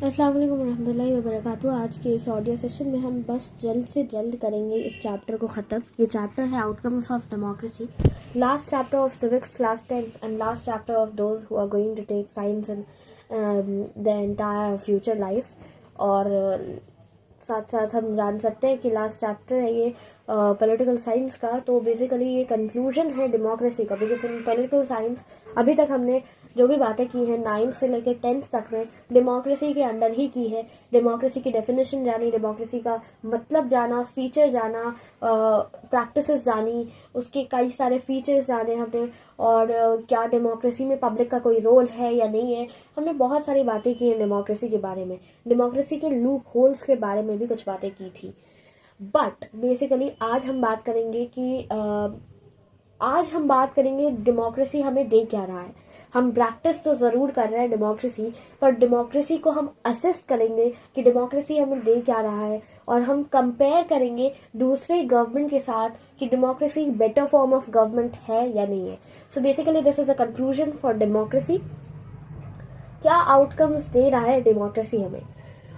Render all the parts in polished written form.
अस्सलाम वालेकुम रहमतुल्लाहि व बरकातुहू। आज के इस ऑडियो सेशन में हम बस जल्द से जल्द करेंगे इस चैप्टर को ख़त्म। ये चैप्टर है outcomes of democracy, last chapter of civics class 10 and last chapter of those who are going to take science in the entire future life. और साथ साथ हम जान सकते हैं कि लास्ट चैप्टर है ये पॉलिटिकल साइंस का। तो बेसिकली ये कंक्लूजन है डेमोक्रेसी का, बिकॉज इन पॉलिटिकल साइंस अभी तक हमने जो भी बातें की हैं 9th से लेकर 10th तक में डेमोक्रेसी के अंडर ही की है। डेमोक्रेसी की डेफिनेशन जानी, डेमोक्रेसी का मतलब जाना, फीचर जाना, प्रैक्टिसेस जानी, उसके कई सारे फीचर्स जाने हमने, और क्या डेमोक्रेसी में पब्लिक का कोई रोल है या नहीं है। हमने बहुत सारी बातें की हैं डेमोक्रेसी के बारे में। डेमोक्रेसी के लूप होल्स के बारे में भी कुछ बातें की थी। बट बेसिकली आज हम बात करेंगे डेमोक्रेसी हमें दे क्या रहा है। हम प्रैक्टिस तो ज़रूर कर रहे हैं डेमोक्रेसी, पर डेमोक्रेसी को हम असेस करेंगे कि डेमोक्रेसी हमें दे क्या रहा है, और हम कंपेयर करेंगे दूसरे गवर्नमेंट के साथ कि democracy better form of government है या नहीं है। So basically this is a conclusion for democracy. क्या आउटकम्स दे रहा है डेमोक्रेसी हमें।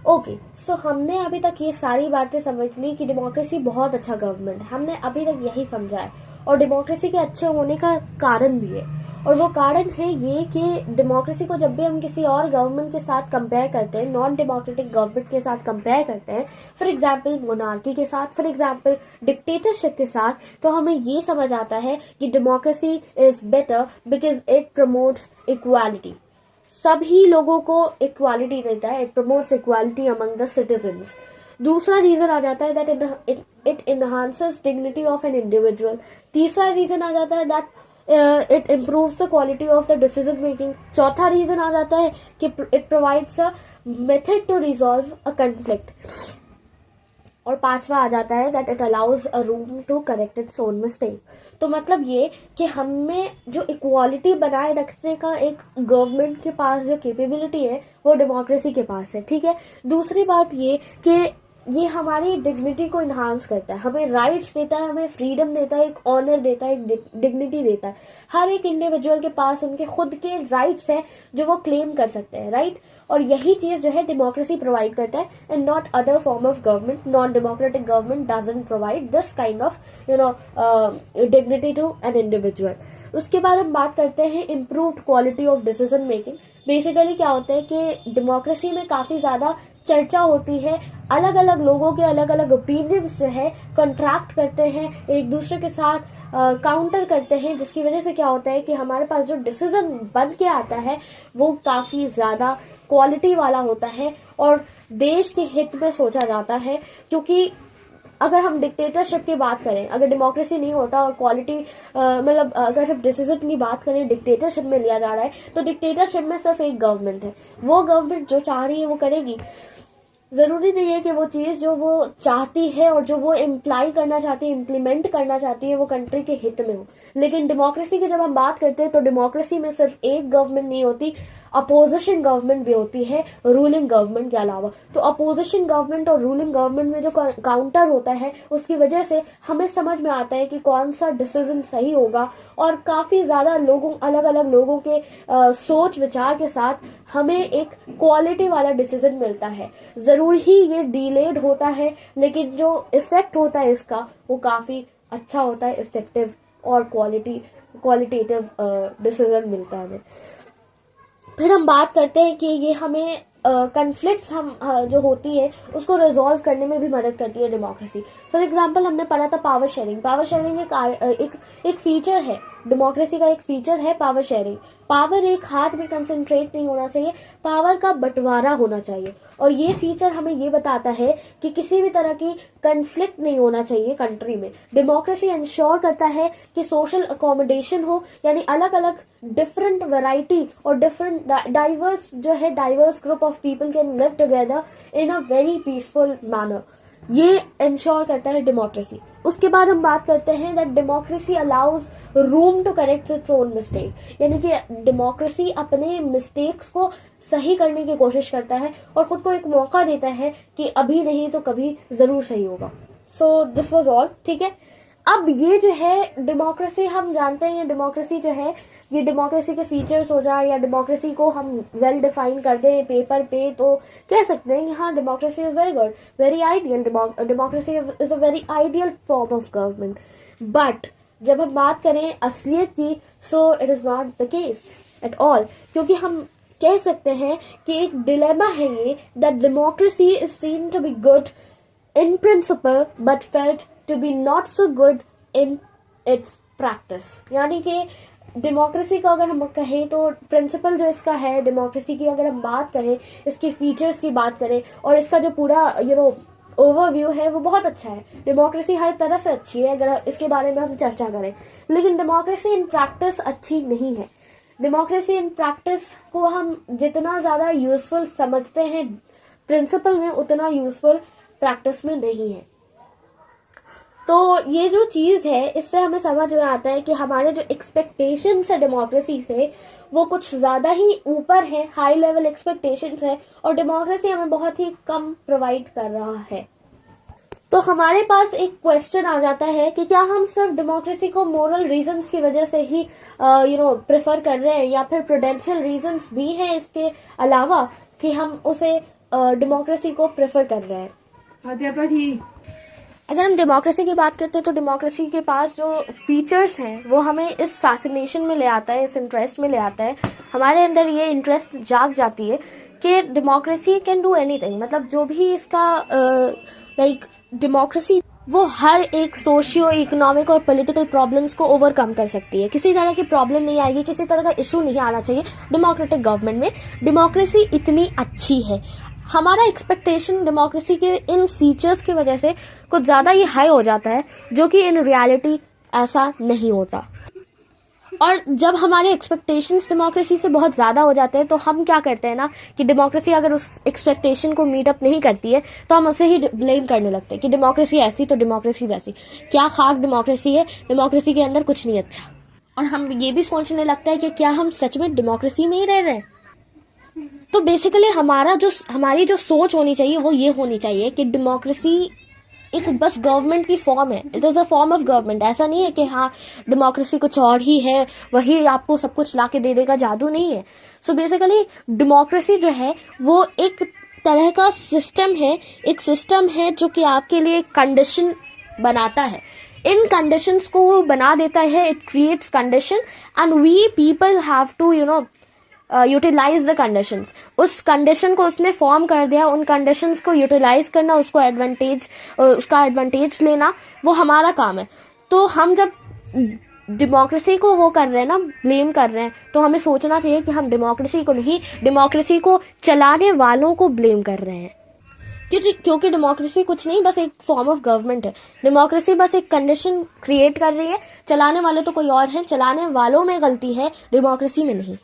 ओके, सो हमने अभी तक ये सारी बातें समझ ली कि डेमोक्रेसी बहुत अच्छा गवर्नमेंट है। हमने अभी तक यही समझा है, और डेमोक्रेसी के अच्छे होने का कारण भी है। और वो कारण है ये कि डेमोक्रेसी को जब भी हम किसी और गवर्नमेंट के साथ कंपेयर करते हैं, नॉन डेमोक्रेटिक गवर्नमेंट के साथ कंपेयर करते हैं, फॉर एग्जाम्पल मोनार्की के साथ, फॉर एग्जाम्पल डिक्टेटरशिप के साथ, तो हमें ये समझ आता है कि democracy is better because it promotes equality. सभी लोगों को इक्वालिटी देता है, it promotes equality among the citizens. दूसरा रीजन आ जाता है that it enhances dignity of an individual. तीसरा रीजन आ जाता है that it improves the quality of the decision making. चौथा रीजन आ जाता है कि it provides a method to resolve a conflict. और पांचवा आ जाता है that it allows a room to correct its own mistake. तो मतलब ये कि हमें जो इक्वालिटी बनाए रखने का एक गवर्नमेंट के पास जो कैपेबिलिटी है वो डेमोक्रेसी के पास है, ठीक है। दूसरी बात ये कि ये हमारी डिग्निटी को इन्हांस करता है, हमें राइट्स देता है, हमें फ्रीडम देता है, एक ऑनर देता है, एक डिग्निटी देता है। हर एक इंडिविजुअल के पास उनके खुद के राइट्स हैं जो वो क्लेम कर सकते हैं, राइट। और यही चीज जो है डेमोक्रेसी प्रोवाइड करता है, and not other form of government. Non democratic government doesn't provide this kind of dignity to an individual. उसके बाद हम बात करते हैं improved quality of decision making. Basically क्या होता है कि डेमोक्रेसी में काफी ज्यादा चर्चा होती है, अलग अलग लोगों के अलग अलग ओपिनियंस जो है कंट्रैक्ट करते हैं, एक दूसरे के साथ काउंटर करते हैं, जिसकी वजह से क्या होता है कि हमारे पास जो डिसीजन बन के आता है वो काफी ज्यादा क्वालिटी वाला होता है और देश के हित में सोचा जाता है। क्योंकि अगर हम डिक्टेटरशिप की बात करें, अगर डेमोक्रेसी नहीं होता और क्वालिटी मतलब अगर हम डिसीजन की बात करें डिक्टेटरशिप में लिया जा रहा है, तो डिक्टेटरशिप में सिर्फ एक गवर्नमेंट है, वो गवर्नमेंट जो चाह रही है वो करेगी। जरूरी नहीं है कि वो चीज जो वो चाहती है और जो वो इम्प्लाई करना चाहती है, इम्प्लीमेंट करना चाहती है, वो कंट्री के हित में हो। लेकिन डेमोक्रेसी की जब हम बात करते हैं तो डेमोक्रेसी में सिर्फ एक गवर्नमेंट नहीं होती, अपोजिशन गवर्नमेंट भी होती है रूलिंग गवर्नमेंट के अलावा। तो अपोजिशन गवर्नमेंट और रूलिंग गवर्नमेंट में जो काउंटर होता है उसकी वजह से हमें समझ में आता है कि कौन सा डिसीजन सही होगा, और काफी ज्यादा लोगों अलग अलग लोगों के सोच विचार के साथ हमें एक क्वालिटी वाला डिसीजन मिलता है। जरूर ही ये डिलेड होता है, लेकिन जो इफेक्ट होता है इसका वो काफी अच्छा होता है, इफेक्टिव और क्वालिटेटिव डिसीजन मिलता है हमें। फिर हम बात करते हैं कि ये हमें कन्फ्लिक्ट्स हम जो होती है उसको रिजॉल्व करने में भी मदद करती है डेमोक्रेसी। फॉर एग्जांपल हमने पढ़ा था पावर शेयरिंग। पावर शेयरिंग एक फीचर है डेमोक्रेसी का, एक फीचर है पावर शेयरिंग। पावर एक हाथ में कंसंट्रेट नहीं होना चाहिए, पावर का बंटवारा होना चाहिए। और ये फीचर हमें ये बताता है कि किसी भी तरह की कंफ्लिक्ट नहीं होना चाहिए कंट्री में। डेमोक्रेसी इंश्योर करता है कि सोशल अकोमोडेशन हो, यानी अलग अलग डिफरेंट वैरायटी और different diverse group of people can live together in a very peaceful manner. ये इंश्योर करता है डेमोक्रेसी। उसके बाद हम बात करते हैं that democracy allows room to correct its own mistake, यानी कि डेमोक्रेसी अपने मिस्टेक्स को सही करने की कोशिश करता है और खुद को एक मौका देता है कि अभी नहीं तो कभी जरूर सही होगा। सो दिस वाज ऑल, ठीक है। अब ये जो है डेमोक्रेसी, हम जानते हैं डेमोक्रेसी जो है ये डेमोक्रेसी के फीचर्स हो जाए या डेमोक्रेसी को हम वेल डिफाइन कर दें पेपर पे, तो कह सकते हैं कि हाँ democracy is very good, very ideal, democracy is a very ideal form of government. But जब हम बात करें असलियत की, so it is not the case at all, क्योंकि हम कह सकते हैं कि एक डिलेमा है ये, that democracy is seen to be good in principle but felt to be not so good in its practice. यानी कि डेमोक्रेसी का अगर हम कहें तो प्रिंसिपल जो इसका है डेमोक्रेसी की, अगर हम बात करें इसके फीचर्स की बात करें और इसका जो पूरा ओवरव्यू है वो बहुत अच्छा है। डेमोक्रेसी हर तरह से अच्छी है अगर इसके बारे में हम चर्चा करें, लेकिन डेमोक्रेसी इन प्रैक्टिस अच्छी नहीं है। डेमोक्रेसी इन प्रैक्टिस को हम जितना ज्यादा यूजफुल समझते हैं प्रिंसिपल में, उतना यूजफुल प्रैक्टिस में नहीं है। तो ये जो चीज है इससे हमें समझ में आता है कि हमारे जो एक्सपेक्टेशंस है डेमोक्रेसी से वो कुछ ज्यादा ही ऊपर है, हाई लेवल एक्सपेक्टेशंस है, और डेमोक्रेसी हमें बहुत ही कम प्रोवाइड कर रहा है। तो हमारे पास एक क्वेश्चन आ जाता है कि क्या हम सिर्फ डेमोक्रेसी को मोरल रीजंस की वजह से ही प्रेफर कर रहे हैं, या फिर प्रूडेंशियल रीजंस भी हैं इसके अलावा कि हम उसे डेमोक्रेसी को प्रेफर कर रहे हैं। अगर हम डेमोक्रेसी की बात करते हैं तो डेमोक्रेसी के पास जो फीचर्स हैं वो हमें इस फैसिनेशन में ले आता है, इस इंटरेस्ट में ले आता है, हमारे अंदर ये इंटरेस्ट जाग जाती है कि डेमोक्रेसी कैन डू एनीथिंग। मतलब जो भी इसका डेमोक्रेसी वो हर एक सोशियो इकोनॉमिक और पॉलिटिकल प्रॉब्लम्स को ओवरकम कर सकती है। किसी तरह की प्रॉब्लम नहीं आएगी, किसी तरह का इशू नहीं आना चाहिए डेमोक्रेटिक गवर्नमेंट में। डेमोक्रेसी इतनी अच्छी है, हमारा एक्सपेक्टेशन डेमोक्रेसी के इन फीचर्स की वजह से कुछ ज्यादा ही हाई हो जाता है, जो कि इन रियलिटी ऐसा नहीं होता। और जब हमारे एक्सपेक्टेशंस डेमोक्रेसी से बहुत ज्यादा हो जाते हैं तो हम क्या करते हैं ना कि डेमोक्रेसी अगर उस एक्सपेक्टेशन को मीट अप नहीं करती है तो हम उसे ही ब्लेम करने लगते हैं कि डेमोक्रेसी ऐसी तो डेमोक्रेसी वैसी, क्या खाक डेमोक्रेसी है, डेमोक्रेसी के अंदर कुछ नहीं अच्छा। और हम ये भी सोचने लगता है कि क्या हम सच में डेमोक्रेसी में ही रह रहे हैं। तो बेसिकली हमारी जो सोच होनी चाहिए वो ये होनी चाहिए कि डेमोक्रेसी एक बस गवर्नमेंट की फॉर्म है, it is a form of government. ऐसा नहीं है कि हाँ डेमोक्रेसी कुछ और ही है, वही आपको सब कुछ लाके दे देगा, जादू नहीं है। सो बेसिकली डेमोक्रेसी जो है वो एक तरह का सिस्टम है, एक सिस्टम है जो कि आपके लिए कंडीशन बनाता है, इन कंडीशंस को वो बना देता है, it creates condition and we people have to utilise the conditions. उस कंडीशन को उसने फॉर्म कर दिया, उन कंडीशंस को यूटिलाइज करना, उसका एडवांटेज लेना, वो हमारा काम है। तो हम जब डेमोक्रेसी को वो कर रहे हैं ना, ब्लेम कर रहे हैं, तो हमें सोचना चाहिए कि हम डेमोक्रेसी को नहीं, डेमोक्रेसी को चलाने वालों को ब्लेम कर रहे हैं। क्योंकि डेमोक्रेसी कुछ नहीं, बस एक फॉर्म ऑफ गवर्नमेंट है। डेमोक्रेसी बस एक कंडीशन क्रिएट कर रही है, चलाने वाले तो कोई और है, चलाने वालों में गलती है, डेमोक्रेसी में नहीं।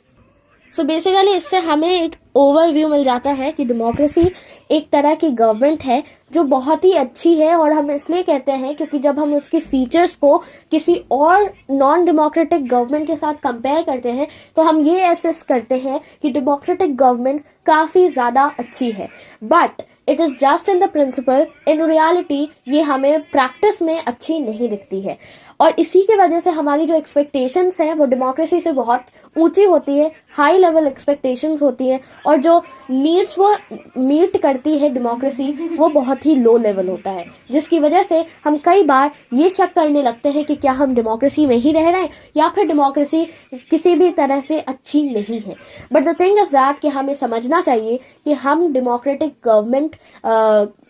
सो बेसिकली इससे हमें एक ओवरव्यू मिल जाता है कि डेमोक्रेसी एक तरह की गवर्नमेंट है जो बहुत ही अच्छी है, और हम इसलिए कहते हैं क्योंकि जब हम उसकी फीचर्स को किसी और नॉन डेमोक्रेटिक गवर्नमेंट के साथ कंपेयर करते हैं तो हम ये असेस करते हैं कि डेमोक्रेटिक गवर्नमेंट काफी ज्यादा अच्छी है। But it is just in the principle, in reality ये हमें प्रैक्टिस में अच्छी नहीं दिखती है। और इसी की वजह से हमारी जो एक्सपेक्टेशंस हैं वो डेमोक्रेसी से बहुत ऊंची होती है, हाई लेवल एक्सपेक्टेशंस होती हैं, और जो नीड्स वो मीट करती है डेमोक्रेसी वो बहुत ही लो लेवल होता है, जिसकी वजह से हम कई बार ये शक करने लगते हैं कि क्या हम डेमोक्रेसी में ही रह रहे हैं या फिर डेमोक्रेसी किसी भी तरह से अच्छी नहीं है। But the thing is that कि हमें समझना चाहिए कि हम डेमोक्रेटिक गवर्नमेंट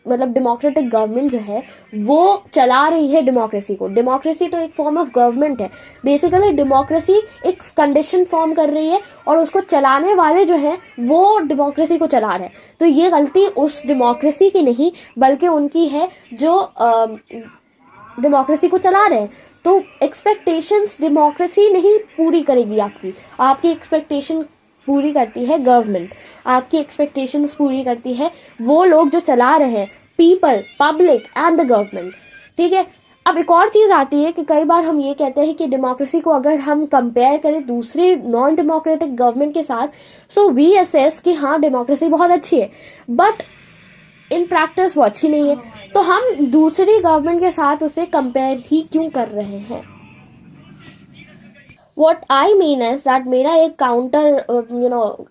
डेमोक्रेटिक गवर्नमेंट जो है वो चला रही है डेमोक्रेसी को। डेमोक्रेसी तो एक फॉर्म ऑफ गवर्नमेंट है, बेसिकली डेमोक्रेसी एक कंडीशन फॉर्म कर रही है और उसको चलाने वाले जो हैं वो डेमोक्रेसी को चला रहे हैं। तो ये गलती उस डेमोक्रेसी की नहीं बल्कि उनकी है जो डेमोक्रेसी को चला रहे हैं। तो एक्सपेक्टेशंस डेमोक्रेसी नहीं पूरी करेगी, आपकी एक्सपेक्टेशन पूरी करती है गवर्नमेंट, आपकी एक्सपेक्टेशंस पूरी करती है वो लोग जो चला रहे हैं, people, public and the government. ठीक है, अब एक और चीज आती है कि कई बार हम ये कहते हैं कि डेमोक्रेसी को अगर हम कंपेयर करें दूसरी नॉन डेमोक्रेटिक गवर्नमेंट के साथ, सो वी असेस कि हाँ डेमोक्रेसी बहुत अच्छी है, बट इन प्रैक्टिस वो अच्छी नहीं है। तो हम दूसरी गवर्नमेंट के साथ उसे कंपेयर ही क्यों कर रहे हैं? What I mean is that मेरा एक काउंटर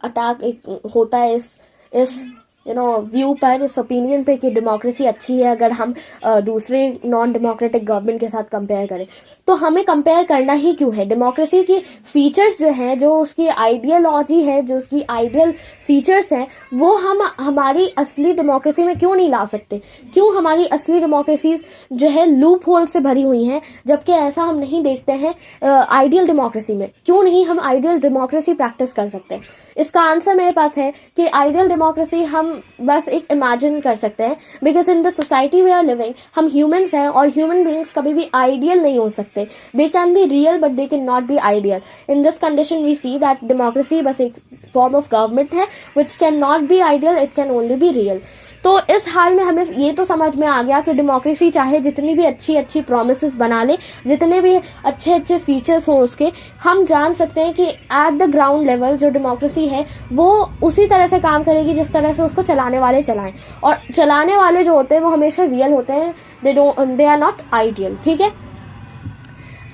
अटैक एक होता है इस व्यू पर, इस ओपिनियन पे कि डेमोक्रेसी अच्छी है अगर हम दूसरे नॉन डेमोक्रेटिक गवर्नमेंट के साथ कंपेयर करें। तो हमें कंपेयर करना ही क्यों है? डेमोक्रेसी की फीचर्स जो हैं, जो उसकी आइडियोलॉजी है, जो उसकी आइडियल फीचर्स हैं, वो हम हमारी असली डेमोक्रेसी में क्यों नहीं ला सकते? क्यों हमारी असली डेमोक्रेसीज जो है लूप होल से भरी हुई हैं, जबकि ऐसा हम नहीं देखते हैं आइडियल डेमोक्रेसी में? क्यों नहीं हम आइडियल डेमोक्रेसी प्रैक्टिस कर सकते? इसका आंसर मेरे पास है कि आइडियल डेमोक्रेसी हम बस एक इमेजिन कर सकते हैं, because in the society we are living हम ह्यूमंस हैं, और ह्यूमन बीइंग्स कभी भी आइडियल नहीं हो सकते। They can be real but they can not be ideal. In this condition we see that democracy बस एक फॉर्म ऑफ गवर्नमेंट है which can not be ideal, it can only be real. तो इस हाल में हमें ये तो समझ में आ गया कि डेमोक्रेसी चाहे जितनी भी अच्छी अच्छी प्रोमिसेस बना ले, जितने भी अच्छे अच्छे फीचर्स हों उसके, हम जान सकते हैं कि एट द ग्राउंड लेवल जो डेमोक्रेसी है वो उसी तरह से काम करेगी जिस तरह से उसको चलाने वाले चलाएं, और चलाने वाले जो होते हैं वो हमेशा रियल होते हैं, दे आर नॉट आइडियल। ठीक है,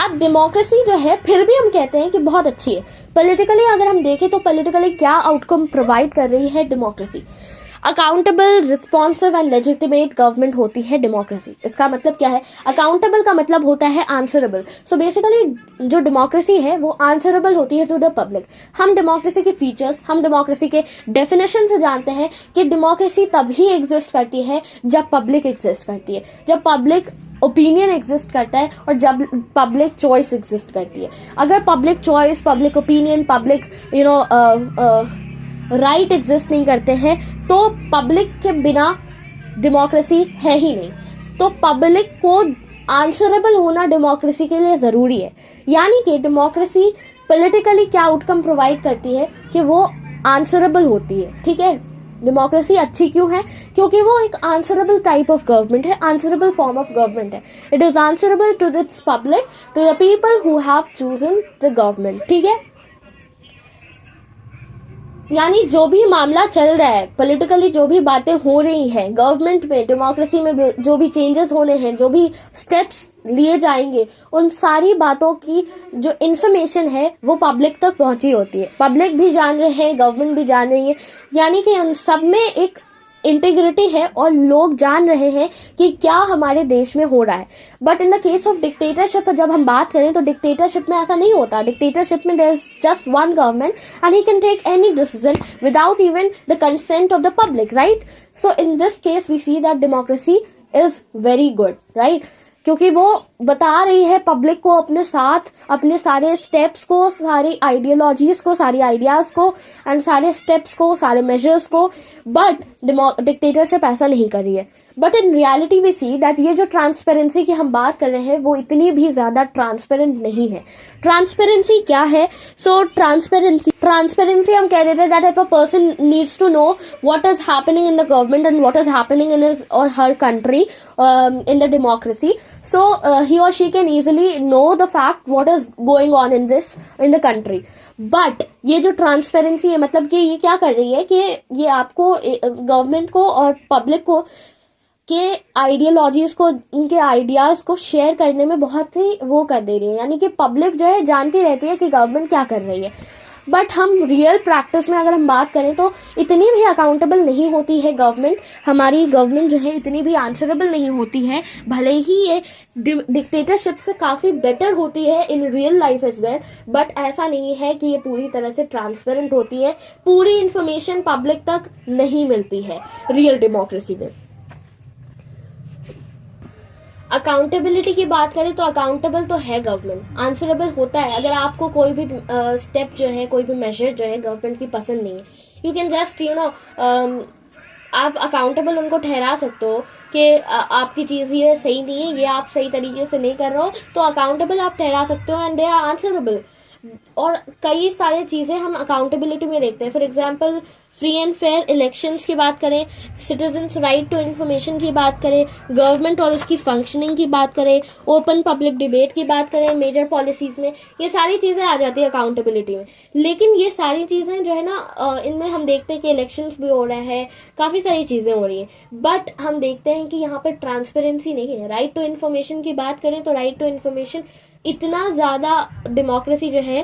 अब डेमोक्रेसी जो है फिर भी हम कहते हैं कि बहुत अच्छी है। पॉलिटिकली अगर हम देखें तो पॉलिटिकली क्या आउटकम प्रोवाइड कर रही है democracy? Accountable, responsive and legitimate government होती है डेमोक्रेसी। इसका मतलब क्या है? अकाउंटेबल का मतलब होता है आंसरेबल। सो बेसिकली जो डेमोक्रेसी है वो आंसरेबल होती है टू द पब्लिक। हम डेमोक्रेसी के फीचर्स, हम डेमोक्रेसी के डेफिनेशन से जानते हैं कि डेमोक्रेसी तभी एग्जिस्ट करती है जब पब्लिक एग्जिस्ट करती है, जब पब्लिक ओपिनियन एग्जिस्ट करता है, और जब पब्लिक चॉइस एग्जिस्ट करती है। अगर public choice, public opinion, public right exist नहीं करते हैं तो पब्लिक के बिना डेमोक्रेसी है ही नहीं। तो पब्लिक को आंसरेबल होना डेमोक्रेसी के लिए जरूरी है। यानी कि डेमोक्रेसी पॉलिटिकली क्या आउटकम प्रोवाइड करती है कि वो आंसरेबल होती है। ठीक है, डेमोक्रेसी अच्छी क्यों है? क्योंकि वो एक आंसरेबल टाइप ऑफ गवर्नमेंट है, आंसरेबल फॉर्म ऑफ गवर्नमेंट है। It is answerable to its public, to the people who have chosen the government. ठीक है, यानी जो भी मामला चल रहा है पॉलिटिकली, जो भी बातें हो रही हैं गवर्नमेंट में, डेमोक्रेसी में जो भी चेंजेस होने हैं, जो भी स्टेप्स लिए जाएंगे, उन सारी बातों की जो इन्फॉर्मेशन है वो पब्लिक तक पहुंची होती है। पब्लिक भी जान रहे हैं, गवर्नमेंट भी जान रही है, यानी कि उन सब में एक इंटीग्रिटी है और लोग जान रहे हैं कि क्या हमारे देश में हो रहा है। But in the case of dictatorship जब हम बात करें तो डिक्टेटरशिप में ऐसा नहीं होता। डिक्टेटरशिप में there is just one government and he can take any decision without even the consent of the public, right? So in this case we see that democracy is very good, right? क्योंकि वो बता रही है public को अपने साथ, अपने सारे स्टेप्स को, सारी आइडियोलॉजीज को, सारी आइडियाज को एंड सारे स्टेप्स को, सारे मेजर्स को। बट डिक्टेटरशिप ऐसा नहीं कर रही है। But in reality we see that ये जो ट्रांसपेरेंसी की हम बात कर रहे हैं वो इतनी भी ज्यादा ट्रांसपेरेंट नहीं है। ट्रांसपेरेंसी क्या है? सो ट्रांसपेरेंसी हम कह रहे थे that if a person needs to know what is happening in the government and what is happening in his or her country in the democracy, so he or she can easily know the fact what is going on in the country. But ये जो transparency है मतलब कि ये क्या कर रही है कि ये आपको गवर्नमेंट को और पब्लिक को के आइडियोलॉजीज को, उनके आइडियाज को शेयर करने में बहुत ही वो कर दे रही है। यानी कि पब्लिक जो है जानती रहती है कि गवर्नमेंट क्या कर रही है। बट हम रियल प्रैक्टिस में अगर हम बात करें तो इतनी भी अकाउंटेबल नहीं होती है गवर्नमेंट। हमारी गवर्नमेंट जो है इतनी भी आंसरेबल नहीं होती है, भले ही ये डिक्टेटरशिप से काफी बेटर होती है in real life as well, but ऐसा नहीं है कि ये पूरी तरह से ट्रांसपेरेंट होती है। पूरी इंफॉर्मेशन पब्लिक तक नहीं मिलती है रियल डेमोक्रेसी में। अकाउंटेबिलिटी की बात करें तो अकाउंटेबल तो है गवर्नमेंट, आंसरेबल होता है। अगर आपको कोई भी स्टेप जो है, कोई भी मेजर जो है गवर्नमेंट की पसंद नहीं है, यू कैन जस्ट आप अकाउंटेबल उनको ठहरा सकते हो कि आपकी चीज ये सही नहीं है, ये आप सही तरीके से नहीं कर रहे हो, तो अकाउंटेबल आप ठहरा सकते हो एंड दे आर आंसरेबल। और कई सारी चीजें हम अकाउंटेबिलिटी में देखते हैं। For example free and fair elections की बात करें, सिटीजन्स राइट टू इन्फॉर्मेशन की बात करें, गवर्नमेंट और उसकी फंक्शनिंग की बात करें, ओपन पब्लिक डिबेट की बात करें, मेजर पॉलिसीज में, ये सारी चीजें आ जाती है अकाउंटेबिलिटी में। लेकिन ये सारी चीजें जो है ना, इनमें हम देखते हैं कि इलेक्शंस भी हो रहा है, काफी सारी चीजें हो रही है, बट हम देखते हैं कि यहाँ पर ट्रांसपेरेंसी नहीं है। राइट टू इन्फॉर्मेशन की बात करें तो राइट टू इन्फॉर्मेशन इतना ज़्यादा डेमोक्रेसी जो है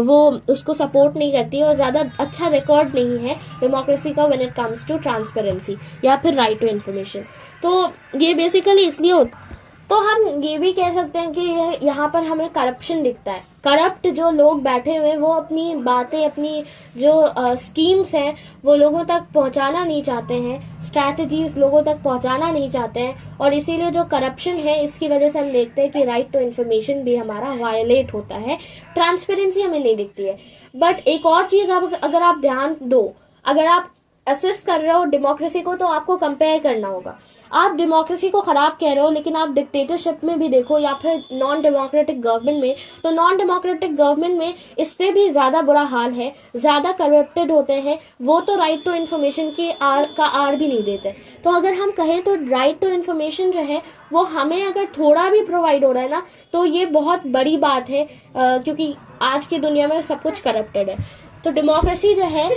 वो उसको सपोर्ट नहीं करती है और ज़्यादा अच्छा रिकॉर्ड नहीं है डेमोक्रेसी का when it comes to transparency या फिर राइट टू इन्फॉर्मेशन। तो ये बेसिकली इसलिए होता। तो हम ये भी कह सकते हैं कि यहाँ पर हमें करप्शन दिखता है। करप्ट जो लोग बैठे हुए हैं वो अपनी बातें, अपनी जो स्कीम्स हैं वो लोगों तक पहुंचाना नहीं चाहते हैं, स्ट्रैटेजीज लोगों तक पहुंचाना नहीं चाहते हैं, और इसीलिए जो करप्शन है इसकी वजह से हम देखते हैं कि राइट टू इन्फॉर्मेशन भी हमारा वायलेट होता है, ट्रांसपेरेंसी हमें नहीं दिखती है। बट एक और चीज अगर आप ध्यान दो, अगर आप असेस कर रहे हो डेमोक्रेसी को तो आपको कंपेयर करना होगा। आप डेमोक्रेसी को खराब कह रहे हो लेकिन आप डिक्टेटरशिप में भी देखो या फिर नॉन डेमोक्रेटिक गवर्नमेंट में, तो नॉन डेमोक्रेटिक गवर्नमेंट में इससे भी ज्यादा बुरा हाल है, ज्यादा करप्टेड होते हैं, वो तो राइट टू इन्फॉर्मेशन की आड़ भी नहीं देते। तो अगर हम कहें तो राइट टू इन्फॉर्मेशन जो है वो हमें अगर थोड़ा भी प्रोवाइड हो रहा है ना तो ये बहुत बड़ी बात है, क्योंकि आज की दुनिया में सब कुछ करप्टेड है। तो डेमोक्रेसी जो है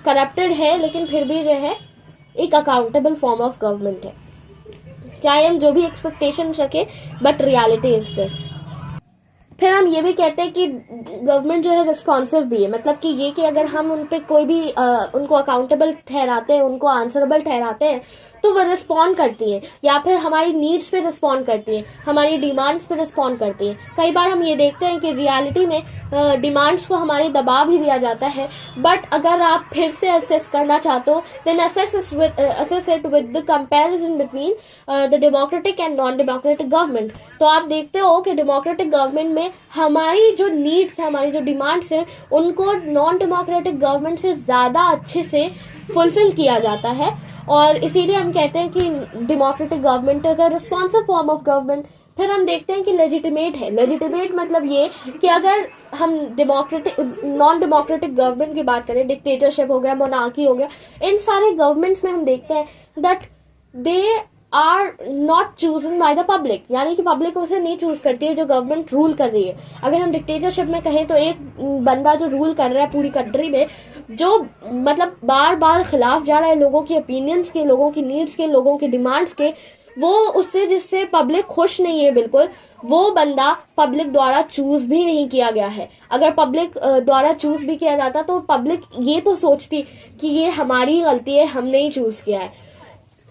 करप्टेड है लेकिन फिर भी जो है एक अकाउंटेबल फॉर्म ऑफ गवर्नमेंट है, चाहे हम जो भी एक्सपेक्टेशन रखें, बट रियलिटी इज दिस। फिर हम ये भी कहते हैं कि गवर्नमेंट जो है रिस्पॉन्सिव भी है, मतलब कि ये कि अगर हम उन पे कोई भी उनको अकाउंटेबल ठहराते हैं, उनको आंसरेबल ठहराते हैं, तो वो रिस्पॉन्ड करती है या फिर हमारी नीड्स पे रिस्पॉन्ड करती है, हमारी डिमांड्स पे रिस्पॉन्ड करती है। कई बार हम ये देखते हैं कि रियलिटी में डिमांड्स को हमारे दबा भी दिया जाता है, बट अगर आप फिर से असेस करना चाहते हो then assess it with the comparison between the democratic and non democratic government. तो आप देखते हो कि डेमोक्रेटिक गवर्नमेंट में हमारी जो नीड्स है, हमारी जो डिमांड्स है, उनको नॉन डेमोक्रेटिक गवर्नमेंट से ज्यादा अच्छे से फुलफिल किया जाता है, और इसीलिए हम कहते हैं कि democratic government is a responsive form of government. फिर हम देखते हैं कि लेजिटिमेट है। लेजिटिमेट मतलब ये कि अगर हम डेमोक्रेटिक नॉन डेमोक्रेटिक गवर्नमेंट की बात करें, डिक्टेटरशिप हो गया, मोनार्की हो गया, इन सारे गवर्नमेंट्स में हम देखते हैं that they are not chosen by the public, यानी कि पब्लिक उसे नहीं चूज करती है जो गवर्नमेंट रूल कर रही है। अगर हम डिक्टेटरशिप में कहें तो एक बंदा जो रूल कर रहा है पूरी कंट्री में, जो मतलब बार बार खिलाफ जा रहा है लोगों की ओपिनियंस के, लोगों की नीड्स के, लोगों की डिमांड्स के, वो उससे जिससे पब्लिक खुश नहीं है बिल्कुल, वो बंदा पब्लिक द्वारा चूज भी नहीं किया गया है। अगर पब्लिक द्वारा चूज भी किया जाता तो पब्लिक ये तो सोचती कि ये हमारी गलती है, हमने ही चूज किया है।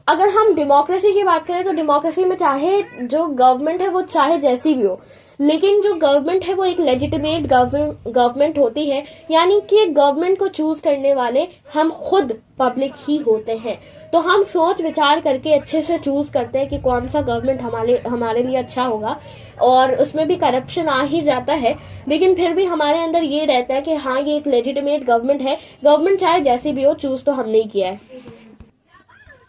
अगर हम डेमोक्रेसी की बात करें तो डेमोक्रेसी में चाहे जो गवर्नमेंट है वो चाहे जैसी भी हो, लेकिन जो गवर्नमेंट है वो एक लेजिटिमेट गवर्नमेंट होती है, यानी कि गवर्नमेंट को चूज करने वाले हम खुद पब्लिक ही होते हैं। तो हम सोच विचार करके अच्छे से चूज करते हैं कि कौन सा गवर्नमेंट हमारे लिए अच्छा होगा, और उसमें भी करप्शन आ ही जाता है, लेकिन फिर भी हमारे अंदर ये रहता है कि हाँ ये एक लेजिटिमेट गवर्नमेंट है, गवर्नमेंट चाहे जैसी भी हो, चूज तो हमने ही किया है।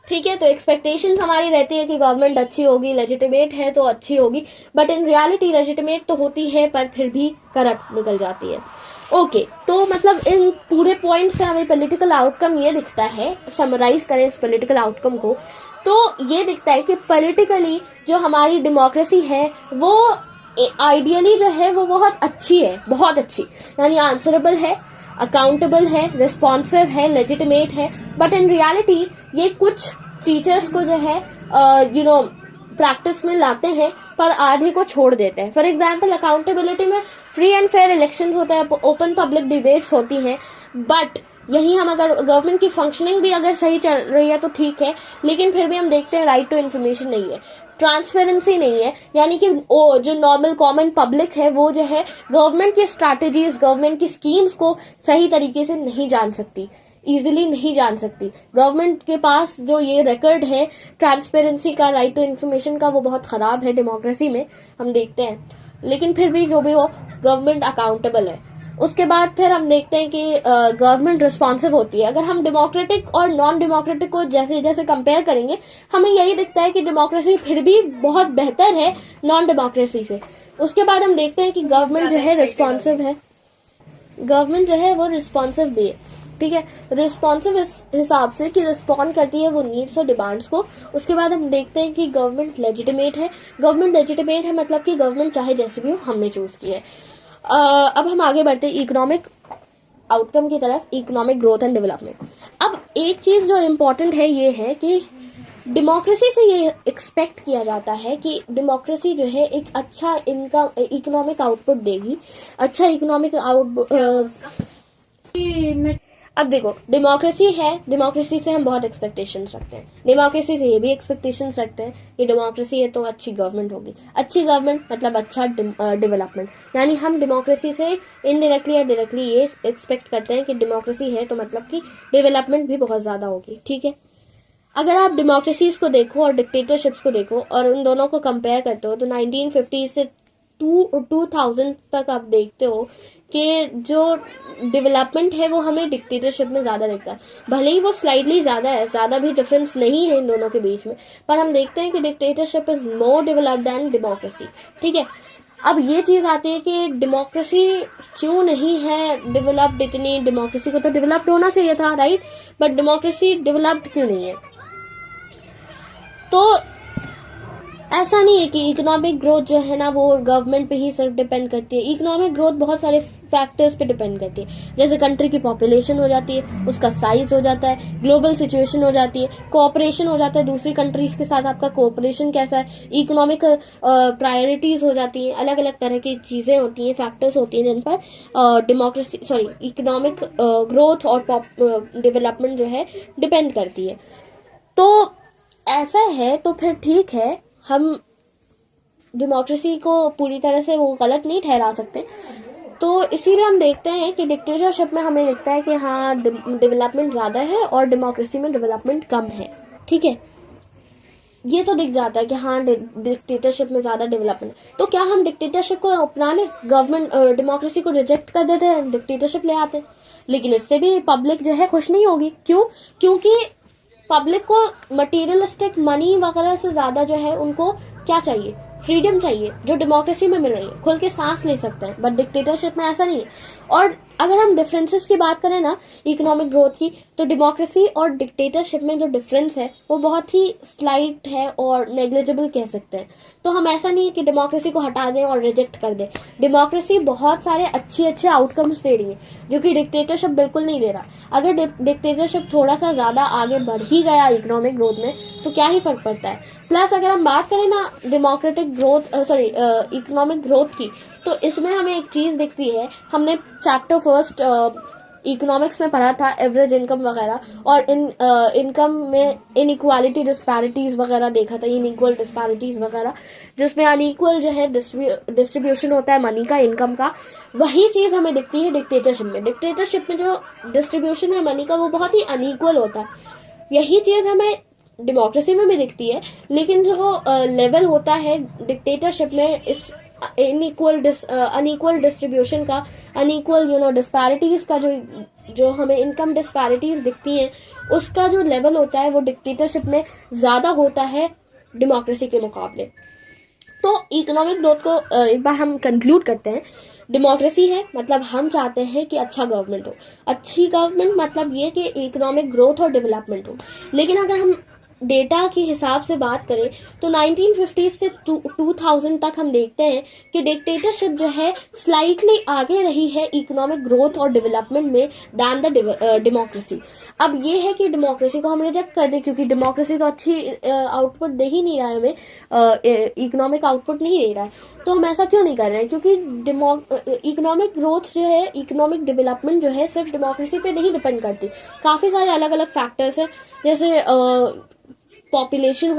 ठीक है, तो एक्सपेक्टेशंस हमारी रहती है कि गवर्नमेंट अच्छी होगी, लेजिटिमेट है तो अच्छी होगी, बट इन रियलिटी लेजिटिमेट तो होती है पर फिर भी करप्ट निकल जाती है। ओके, तो मतलब इन पूरे पॉइंट से हमें पॉलिटिकल आउटकम ये दिखता है, समराइज करें इस पॉलिटिकल आउटकम को, तो ये दिखता है कि पॉलिटिकली जो हमारी डेमोक्रेसी है वो आइडियली जो है वो बहुत अच्छी है, बहुत अच्छी, यानी आंसरेबल है, अकाउंटेबल है, रिस्पॉन्सिव है, लेजिटिमेट है, बट इन रियलिटी ये कुछ फीचर्स को जो है प्रैक्टिस में लाते हैं पर आधे को छोड़ देते हैं। फॉर एग्जाम्पल अकाउंटेबिलिटी में फ्री एंड फेयर इलेक्शंस होते हैं, ओपन पब्लिक डिबेट्स होती हैं, बट यही हम अगर गवर्नमेंट की फंक्शनिंग भी अगर सही चल रही है तो ठीक है, लेकिन फिर भी हम देखते हैं राइट टू इन्फॉर्मेशन नहीं है, ट्रांसपेरेंसी नहीं है, यानी कि जो नॉर्मल कॉमन पब्लिक है वो जो है गवर्नमेंट की स्ट्रैटेजीज, गवर्नमेंट की स्कीम्स को सही तरीके से नहीं जान सकती, इजीली नहीं जान सकती। गवर्नमेंट के पास जो ये रिकॉर्ड है ट्रांसपेरेंसी का, राइट टू इन्फॉर्मेशन का, वो बहुत खराब है डेमोक्रेसी में, हम देखते हैं। लेकिन फिर भी जो भी हो, गवर्नमेंट अकाउंटेबल है। उसके बाद फिर हम देखते हैं कि गवर्नमेंट रिस्पॉन्सिव होती है। अगर हम डेमोक्रेटिक और नॉन डेमोक्रेटिक को जैसे जैसे कंपेयर करेंगे, हमें यही दिखता है कि डेमोक्रेसी फिर भी बहुत बेहतर है नॉन डेमोक्रेसी से। उसके बाद हम देखते हैं कि गवर्नमेंट जो है रिस्पॉन्सिव है, गवर्नमेंट जो है वो रिस्पॉन्सिव भी है। ठीक है, रिस्पॉन्सिव इस हिसाब से कि रिस्पॉन्ड करती है वो नीड्स और डिमांड्स को। उसके बाद हम देखते हैं कि गवर्नमेंट लेजिटिमेट है। गवर्नमेंट लेजिटिमेट है मतलब कि गवर्नमेंट चाहे जैसे भी हो, हमने चूज किया है। अब हम आगे बढ़ते हैं इकोनॉमिक आउटकम की तरफ, इकोनॉमिक ग्रोथ एंड डेवलपमेंट। अब एक चीज जो इम्पोर्टेंट है ये है कि डेमोक्रेसी से ये एक्सपेक्ट किया जाता है कि डेमोक्रेसी जो है एक अच्छा इनकम इकोनॉमिक आउटपुट देगी, अच्छा इकोनॉमिक आउटपुट। अब देखो, डेमोक्रेसी है, डेमोक्रेसी से हम बहुत एक्सपेक्टेशंस रखते हैं, डेमोक्रेसी से ये भी एक्सपेक्टेशंस रखते हैं कि डेमोक्रेसी है तो अच्छी गवर्नमेंट होगी, अच्छी गवर्नमेंट मतलब अच्छा डेवलपमेंट। यानी हम डेमोक्रेसी से इनडायरेक्टली या डायरेक्टली ये एक्सपेक्ट करते हैं कि डेमोक्रेसी है तो मतलब कि डेवलपमेंट भी बहुत ज्यादा होगी। ठीक है, अगर आप डेमोक्रेसीज को देखो और डिक्टेटरशिप्स को देखो और उन दोनों को कंपेयर करते हो तो 1950 से 2000 तक आप देखते हो कि जो डेवलपमेंट है वो हमें डिक्टेटरशिप में ज्यादा दिखता है। भले ही वो स्लाइडली ज्यादा है, ज्यादा भी डिफरेंस नहीं है इन दोनों के बीच में, पर हम देखते हैं कि dictatorship is more developed than democracy. ठीक है, अब ये चीज आती है कि डेमोक्रेसी क्यों नहीं है डेवलप्ड इतनी, डेमोक्रेसी को तो डेवलप्ड होना चाहिए था, राइट, बट डेमोक्रेसी डेवलप्ड क्यों नहीं है? तो ऐसा नहीं है कि इकोनॉमिक ग्रोथ जो है ना वो गवर्नमेंट पे ही सिर्फ डिपेंड करती है। इकोनॉमिक ग्रोथ बहुत सारे फैक्टर्स पे डिपेंड करती है, जैसे कंट्री की पॉपुलेशन हो जाती है, उसका साइज हो जाता है, ग्लोबल सिचुएशन हो जाती है, कोऑपरेशन हो जाता है दूसरी कंट्रीज के साथ, आपका कोऑपरेशन कैसा है, इकोनॉमिक प्रायोरिटीज हो जाती हैं, अलग अलग तरह की चीजें होती हैं, फैक्टर्स होती हैं जिन पर डेमोक्रेसी इकोनॉमिक ग्रोथ और डेवलपमेंट जो है डिपेंड करती है। तो ऐसा है तो फिर ठीक है, हम डेमोक्रेसी को पूरी तरह से वो गलत नहीं ठहरा सकते। तो इसीलिए हम देखते हैं कि डिक्टेटरशिप में हमें लगता है कि हाँ डेवलपमेंट ज्यादा है और डेमोक्रेसी में डेवलपमेंट कम है। ठीक है, ये तो दिख जाता है कि हाँ डिक्टेटरशिप में ज्यादा डेवलपमेंट। तो क्या हम डिक्टेटरशिप को अपना लें, गवर्नमेंट डेमोक्रेसी को रिजेक्ट कर देते हैं, डिक्टेटरशिप ले आते हैं? लेकिन इससे भी पब्लिक जो है खुश नहीं होगी। क्यों? क्योंकि पब्लिक को मटेरियलिस्टिक मनी वगैरह से ज्यादा जो है उनको क्या चाहिए, फ्रीडम चाहिए, जो डेमोक्रेसी में मिल रही है, खुल के सांस ले सकते हैं, बट डिक्टेटरशिप में ऐसा नहीं है। और अगर हम डिफरेंसेस की बात करें ना इकोनॉमिक ग्रोथ की, तो डेमोक्रेसी और डिक्टेटरशिप में जो डिफरेंस है वो बहुत ही स्लाइट है और नेग्लिजिबल कह सकते हैं। तो हम ऐसा नहीं है कि डेमोक्रेसी को हटा दें और रिजेक्ट कर दें। डेमोक्रेसी बहुत सारे अच्छे आउटकम्स दे रही है जो कि डिक्टेटरशिप बिल्कुल नहीं दे रहा। अगर डिक्टेटरशिप थोड़ा सा ज्यादा आगे बढ़ ही गया इकोनॉमिक ग्रोथ में तो क्या ही फर्क पड़ता है। प्लस अगर हम बात करें ना डेमोक्रेटिक ग्रोथ इकोनॉमिक ग्रोथ की, तो इसमें हमें एक चीज दिखती है, हमने चैप्टर फर्स्ट इकोनॉमिक्स में पढ़ा था एवरेज इनकम वगैरह, और इनकम में इनइक्वालिटी डिस्पैरिटीज वगैरह देखा था, इनइक्वल डिस्पैरिटीज वगैरह, जिसमें अनइक्वल जो है डिस्ट्रीब्यूशन होता है मनी का, इनकम का। वही चीज हमें दिखती है डिक्टेटरशिप में। डिक्टेटरशिप में जो डिस्ट्रीब्यूशन है मनी का वो बहुत ही अनइक्वल होता है। यही चीज हमें डेमोक्रेसी में भी दिखती है, लेकिन जो लेवल होता है डिक्टेटरशिप में इस अनइक्वल डिस्ट्रीब्यूशन का, अनइक्वल डिस्पैरिटीज का, जो हमें इनकम डिस्पैरिटीज दिखती हैं, उसका जो लेवल होता है वो डिक्टेटरशिप में ज्यादा होता है डेमोक्रेसी के मुकाबले। तो इकोनॉमिक ग्रोथ को एक बार हम कंक्लूड करते हैं। डेमोक्रेसी है मतलब हम चाहते हैं कि अच्छा गवर्नमेंट हो, अच्छी गवर्नमेंट मतलब ये कि इकोनॉमिक ग्रोथ और डेवलपमेंट हो। लेकिन अगर हम डेटा के हिसाब से बात करें तो 1950 से 2000 तक हम देखते हैं कि डिक्टेटरशिप जो है स्लाइटली आगे रही है इकोनॉमिक ग्रोथ और डेवलपमेंट में दैन द डेमोक्रेसी। अब ये है कि डेमोक्रेसी को हम रिजेक्ट कर दें क्योंकि डेमोक्रेसी तो अच्छी आउटपुट दे ही नहीं रहा है, हमें इकोनॉमिक आउटपुट नहीं दे रहा है। तो हम ऐसा क्यों नहीं कर रहे हैं? क्योंकि इकोनॉमिक ग्रोथ जो है, इकोनॉमिक डेवलपमेंट जो है सिर्फ डेमोक्रेसी पे नहीं डिपेंड करती। काफी सारे अलग अलग फैक्टर्स है, जैसे पॉपुलेशन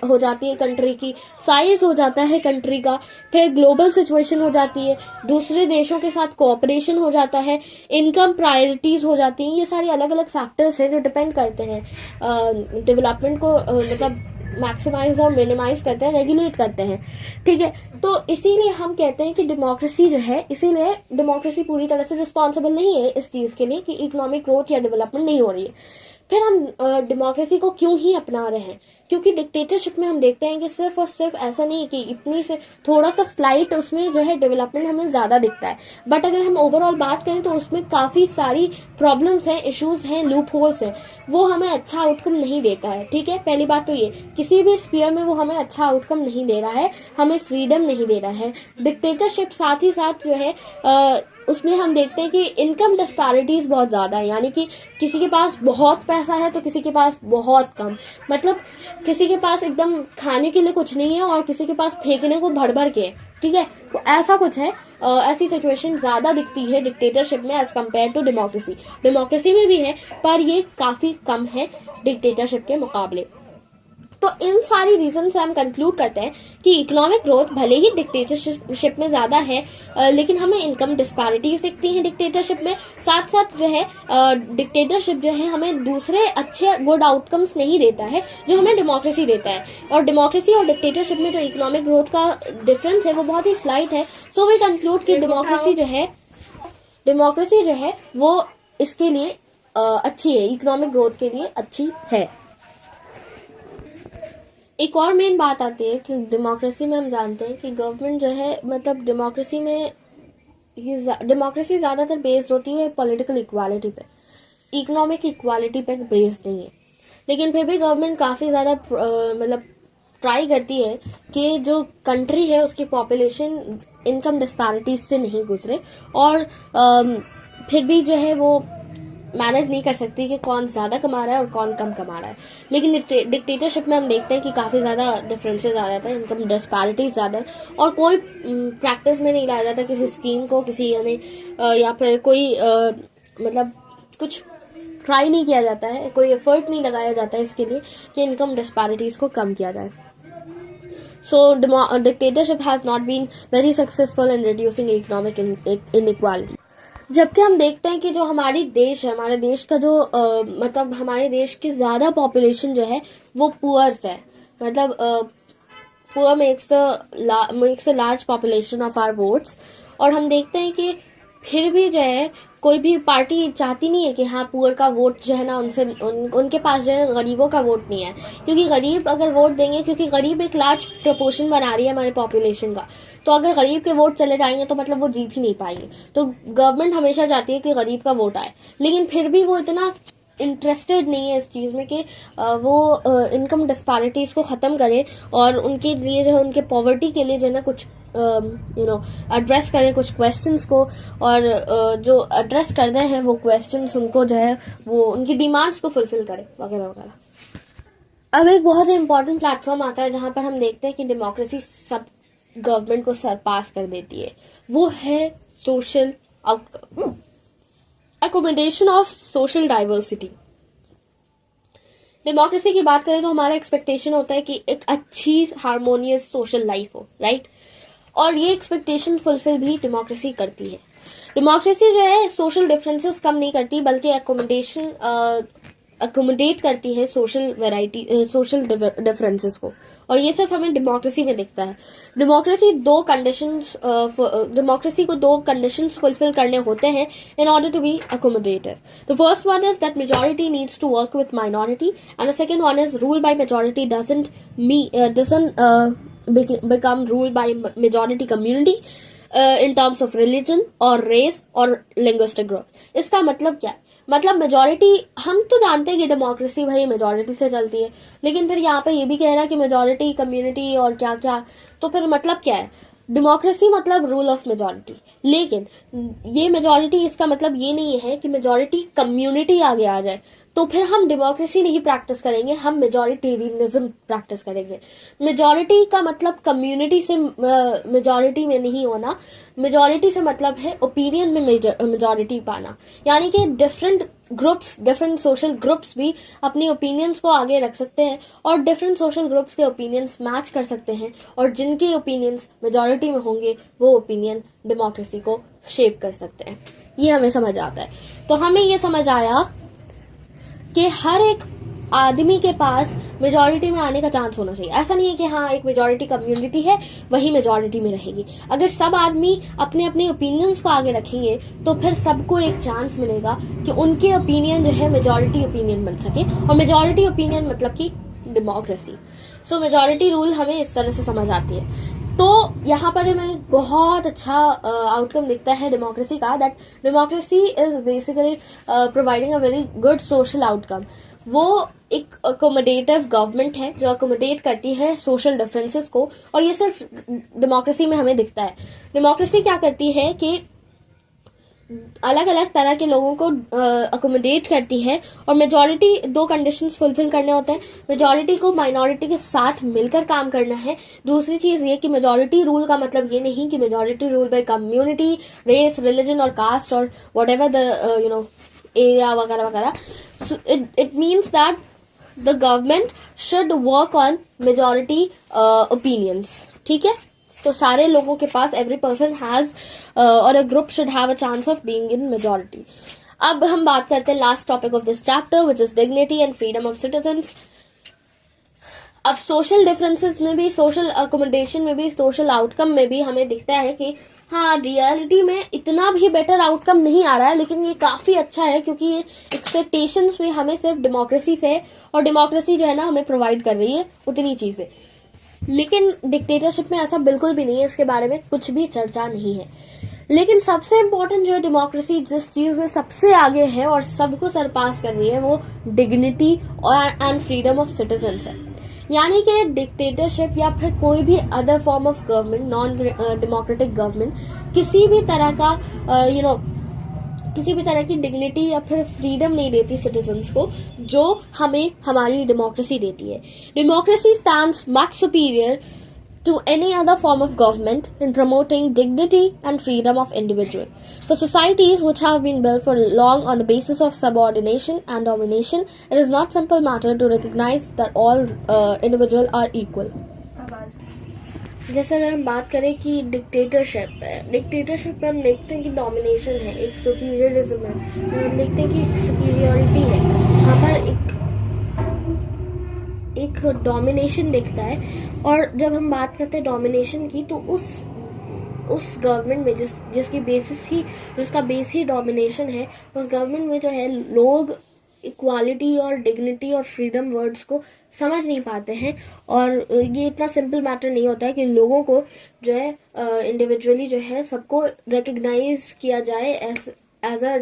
हो जाती है कंट्री की, साइज हो जाता है कंट्री का, फिर ग्लोबल सिचुएशन हो जाती है, दूसरे देशों के साथ कोऑपरेशन हो जाता है, इनकम प्रायोरिटीज हो जाती हैं। ये सारी अलग अलग फैक्टर्स हैं जो डिपेंड करते हैं डेवलपमेंट को मतलब मैक्सिमाइज और मिनिमाइज करते हैं, रेगुलेट करते हैं। ठीक है, तो इसीलिए हम कहते हैं कि डेमोक्रेसी जो है, इसीलिए डेमोक्रेसी पूरी तरह से रिस्पॉन्सिबल नहीं है इस चीज के लिए कि इकोनॉमिक ग्रोथ या डेवलपमेंट नहीं हो रही है। फिर हम डेमोक्रेसी को क्यों ही अपना रहे हैं? क्योंकि डिक्टेटरशिप में हम देखते हैं कि सिर्फ और सिर्फ ऐसा नहीं कि इतनी से थोड़ा सा स्लाइट उसमें जो है डेवलपमेंट हमें ज्यादा दिखता है, बट अगर हम ओवरऑल बात करें तो उसमें काफी सारी प्रॉब्लम्स हैं, इश्यूज हैं, लूप होल्स हैं, वो हमें अच्छा आउटकम नहीं देता है। ठीक है, पहली बात तो ये, किसी भी स्फीयर में वो हमें अच्छा आउटकम नहीं दे रहा है, हमें फ्रीडम नहीं दे रहा है। डिक्टेटरशिप साथ ही साथ जो है उसमें हम देखते हैं कि इनकम डिस्पैरिटीज बहुत ज़्यादा है, यानी कि किसी के पास बहुत पैसा है तो किसी के पास बहुत कम, मतलब किसी के पास एकदम खाने के लिए कुछ नहीं है और किसी के पास फेंकने को भर भर के है, ठीक है। तो ऐसा कुछ है, ऐसी सिचुएशन ज़्यादा दिखती है डिक्टेटरशिप में as compare to democracy. Democracy में भी है पर ये काफ़ी कम है डिक्टेटरशिप के मुकाबले। तो इन सारी रीजन से हम कंक्लूड करते हैं कि इकोनॉमिक ग्रोथ भले ही डिक्टेटरशिप में ज्यादा है, लेकिन हमें इनकम डिस्पैरिटीज दिखती हैं डिक्टेटरशिप में। साथ साथ जो है डिक्टेटरशिप जो है हमें दूसरे अच्छे गुड आउटकम्स नहीं देता है जो हमें डेमोक्रेसी देता है। और डेमोक्रेसी और डिक्टेटरशिप में जो इकोनॉमिक ग्रोथ का डिफरेंस है वो बहुत ही स्लाइट है। सो वी कंक्लूड कि डेमोक्रेसी जो है वो इसके लिए अच्छी है, इकोनॉमिक ग्रोथ के लिए अच्छी है। एक और मेन बात आती है कि डेमोक्रेसी में हम जानते हैं कि गवर्नमेंट जो है, मतलब डेमोक्रेसी ज़्यादातर बेस्ड होती है पॉलिटिकल इक्वालिटी पे, इकोनॉमिक इक्वालिटी पे बेस्ड नहीं है। लेकिन फिर भी गवर्नमेंट काफ़ी ज़्यादा मतलब ट्राई करती है कि जो कंट्री है उसकी पॉपुलेशन इनकम डिस्पैरिटीज से नहीं गुजरे, और फिर भी जो है वो मैनेज नहीं कर सकती कि कौन ज़्यादा कमा रहा है और कौन कम कमा रहा है। लेकिन डिक्टेटरशिप में हम देखते हैं कि काफ़ी ज़्यादा डिफरेंसेस आ जाता है, इनकम डिस्पैरिटीज ज़्यादा है, और कोई प्रैक्टिस में नहीं लाया जाता किसी स्कीम को, किसी यानी या फिर कोई मतलब कुछ ट्राई नहीं किया जाता है, कोई एफर्ट नहीं लगाया जाता है इसके लिए कि इनकम डिस्पैरिटीज को कम किया जाए। So dictatorship has not been very successful in reducing economic inequality. जबकि हम देखते हैं कि जो हमारी देश है, हमारे देश का जो मतलब हमारे देश की ज़्यादा पॉपुलेशन जो है वो पुअर्स है, मतलब poor makes the large population of our votes. और हम देखते हैं कि फिर भी जो है कोई भी पार्टी चाहती नहीं है कि हाँ पुअर का वोट जो है ना उनके पास जो है गरीबों का वोट नहीं है, क्योंकि गरीब अगर वोट देंगे, क्योंकि गरीब एक लार्ज प्रपोर्शन बना रही है हमारे पॉपुलेशन का, तो अगर गरीब के वोट चले जाएंगे तो मतलब वो जीत ही नहीं पाएंगे। तो गवर्नमेंट हमेशा चाहती है कि गरीब का वोट आए, लेकिन फिर भी वो इतना इंटरेस्टेड नहीं है इस चीज़ में कि वो इनकम डिस्पैरिटीज़ को ख़त्म करे और उनके लिए जो है उनके पॉवर्टी के लिए जो है ना कुछ एड्रेस करें कुछ क्वेश्चंस को, और जो एड्रेस कर रहे हैं वो क्वेश्चंस उनको जो है वो उनकी डिमांड्स को फुलफिल करें वगैरह वगैरह। अब एक बहुत ही इंपॉर्टेंट प्लेटफॉर्म आता है जहां पर हम देखते हैं कि डेमोक्रेसी सब गवर्नमेंट को सरपास कर देती है, वो है social outcome, accommodation of social diversity. Democracy की बात करें तो हमारा एक्सपेक्टेशन होता है कि एक अच्छी हार्मोनियस सोशल लाइफ हो, राइट? और ये एक्सपेक्टेशन फुलफिल भी डेमोक्रेसी करती है। डेमोक्रेसी जो है सोशल डिफरेंसेस कम नहीं करती, बल्कि अकोमोडेट करती है सोशल डिफरेंसेस को, और ये सिर्फ हमें डेमोक्रेसी में दिखता है। डेमोक्रेसी को दो कंडीशंस फुलफिल करने होते हैं in order to be accommodative. The first one is that majority needs to work with minority, and the second one is rule by majority doesn't become ruled by majority community in terms of religion or race or linguistic growth. इसका मतलब क्या है? मतलब majority, हम तो जानते हैं कि डेमोक्रेसी भाई मेजॉरिटी से चलती है, लेकिन फिर यहाँ पे ये भी कह रहा है कि मेजॉरिटी कम्युनिटी और क्या क्या, तो फिर मतलब क्या है? डेमोक्रेसी मतलब रूल ऑफ मेजॉरिटी, लेकिन ये मेजॉरिटी इसका मतलब ये नहीं है कि मेजॉरिटी कम्युनिटी आगे आ जाए, तो फिर हम डेमोक्रेसी नहीं प्रैक्टिस करेंगे, हम मेजॉरिटेरियनिज्म प्रैक्टिस करेंगे। मेजॉरिटी का मतलब कम्युनिटी से मेजॉरिटी में नहीं होना, मेजॉरिटी से मतलब है ओपिनियन में मेजॉरिटी पाना, यानी कि डिफरेंट सोशल ग्रुप्स भी अपनी ओपिनियंस को आगे रख सकते हैं और डिफरेंट सोशल ग्रुप्स के ओपिनियंस मैच कर सकते हैं, और जिनके ओपिनियंस मेजॉरिटी में होंगे वो ओपिनियन डेमोक्रेसी को शेप कर सकते हैं। ये हमें समझ आता है। तो हमें ये समझ आया कि हर एक आदमी के पास मेजॉरिटी में आने का चांस होना चाहिए। ऐसा नहीं है कि हाँ एक मेजॉरिटी कम्युनिटी है वही मेजॉरिटी में रहेगी। अगर सब आदमी अपने अपने ओपिनियंस को आगे रखेंगे तो फिर सबको एक चांस मिलेगा कि उनके ओपिनियन जो है मेजॉरिटी ओपिनियन बन सके, और मेजॉरिटी ओपिनियन मतलब कि डेमोक्रेसी। सो मेजॉरिटी रूल हमें इस तरह से समझ आती है। तो यहाँ पर हमें बहुत अच्छा आउटकम दिखता है डेमोक्रेसी का, that democracy is basically providing a very good social outcome. वो एक अकोमोडेटिव गवर्नमेंट है जो अकोमोडेट करती है सोशल डिफरेंसेस को, और ये सिर्फ डेमोक्रेसी में हमें दिखता है। डेमोक्रेसी क्या करती है कि अलग अलग तरह के लोगों को अकोमोडेट करती है, और मेजॉरिटी 2 कंडीशंस फुलफिल करने होते हैं। मेजॉरिटी को माइनॉरिटी के साथ मिलकर काम करना है। दूसरी चीज़ ये कि मेजॉरिटी रूल का मतलब ये नहीं कि majority rule by community, race, religion और कास्ट और वट एवर द एरिया वगैरह वगैरह। So it means that the government should work on majority opinions. ठीक है, तो सारे लोगों के पास, एवरी पर्सन हैज और a group should have a chance of being in majority. अब हम बात करते हैं last topic of this chapter, which is dignity and freedom of citizens. अब सोशल डिफरेंसेस में भी, सोशल अकोमोडेशन में भी, सोशल आउटकम में भी हमें दिखता है कि हाँ, रियलिटी में इतना भी बेटर आउटकम नहीं आ रहा है, लेकिन ये काफी अच्छा है, क्योंकि ये एक्सपेक्टेशंस भी हमें सिर्फ डेमोक्रेसी से, और डेमोक्रेसी जो है ना हमें प्रोवाइड कर रही है उतनी चीजें। लेकिन डिक्टेटरशिप में ऐसा बिल्कुल भी नहीं है, इसके बारे में कुछ भी चर्चा नहीं है। लेकिन सबसे इम्पोर्टेंट जो है डेमोक्रेसी, जिस चीज में सबसे आगे है और सबको सरपास कर रही है, वो डिग्निटी और एंड फ्रीडम ऑफ सिटीजन्स है। यानी कि डिक्टेटरशिप या फिर कोई भी other form of government, non democratic government, किसी भी तरह का किसी भी तरह की डिग्निटी या फिर फ्रीडम नहीं देती सिटीजन्स को, जो हमें हमारी डेमोक्रेसी देती है। Democracy stands much superior to any other form of government in promoting dignity and freedom of individual. For societies which have been built for long on the basis of subordination and domination, it is not simple matter to recognize that all individuals are equal. जैसे अगर हम बात करें कि dictatorship है, dictatorship में हम देखते हैं कि डोमिनेशन है, एक सुपीरियरिज्म है, हम देखते हैं कि एक सुपीरियरिटी है, यहाँ पर एक डोमिनेशन दिखता है। और जब हम बात करते हैं डोमिनेशन की, तो उस गवर्नमेंट में जिसका बेस ही डोमिनेशन है, उस गवर्नमेंट में जो है लोग इक्वालिटी और डिग्निटी और फ्रीडम वर्ड्स को समझ नहीं पाते हैं। और ये इतना सिंपल मैटर नहीं होता है कि लोगों को जो है इंडिविजुअली जो है सबको रिकग्नाइज किया जाए, एज अ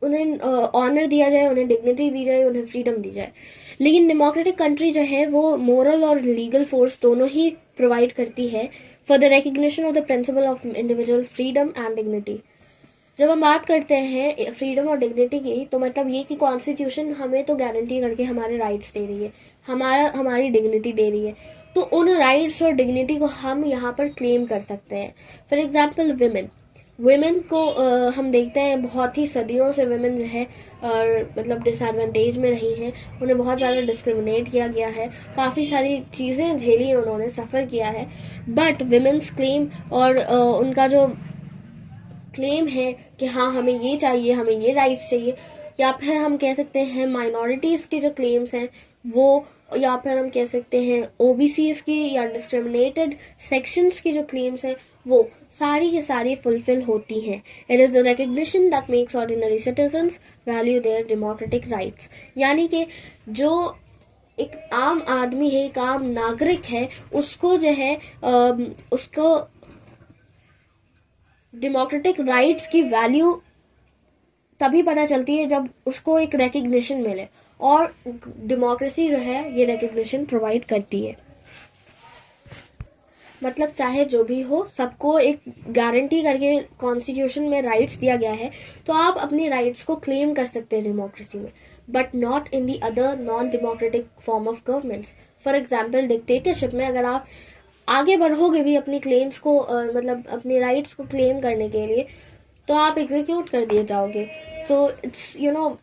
उन्हें ऑनर दिया जाए, उन्हें डिग्निटी दी जाए, उन्हें फ्रीडम दी जाए। लेकिन डेमोक्रेटिक कंट्री जो है वो मोरल और लीगल फोर्स दोनों ही प्रोवाइड करती है for the recognition of the principle of individual freedom and dignity. जब हम बात करते हैं फ्रीडम और डिग्निटी की, तो मतलब ये कि कॉन्स्टिट्यूशन हमें तो गारंटी करके हमारे राइट्स दे रही है, हमारी डिग्निटी दे रही है, तो उन राइट्स और डिग्निटी को हम यहाँ पर क्लेम कर सकते हैं। फॉर एग्जाम्पल वुमेन को हम देखते हैं बहुत ही सदियों से वुमेन जो है मतलब डिसएडवांटेज में रही हैं, उन्हें बहुत ज़्यादा डिस्क्रिमिनेट किया गया है, काफ़ी सारी चीज़ें झेली, उन्होंने सफ़र किया है। बट वुमेन्स क्लेम और उनका जो क्लेम है कि हाँ हमें ये चाहिए, हमें ये राइट्स चाहिए, या फिर हम कह सकते हैं माइनॉरिटीज़ के जो क्लेम्स हैं वो, या फिर हम कह सकते हैं ओबीसीज की या डिस्क्रिमिनेटेड सेक्शंस की जो क्लेम्स हैं, वो सारी की सारी फुलफिल होती हैं। It is the recognition that makes ordinary citizens value their democratic rights. यानी कि जो एक आम आदमी है, एक आम नागरिक है, उसको जो है उसको डेमोक्रेटिक राइट्स की वैल्यू तभी पता चलती है जब उसको एक रिकग्निशन मिले, और डेमोक्रेसी जो है ये रिकग्निशन प्रोवाइड करती है। मतलब चाहे जो भी हो, सबको एक गारंटी करके कॉन्स्टिट्यूशन में राइट्स दिया गया है, तो आप अपनी राइट्स को क्लेम कर सकते हैं डेमोक्रेसी में, but not in the other non democratic form of governments. For example dictatorship में अगर आप आगे बढ़ोगे भी अपनी क्लेम्स को मतलब अपनी राइट्स को क्लेम करने के लिए, तो आप एग्जीक्यूट कर दिए जाओगे। So it's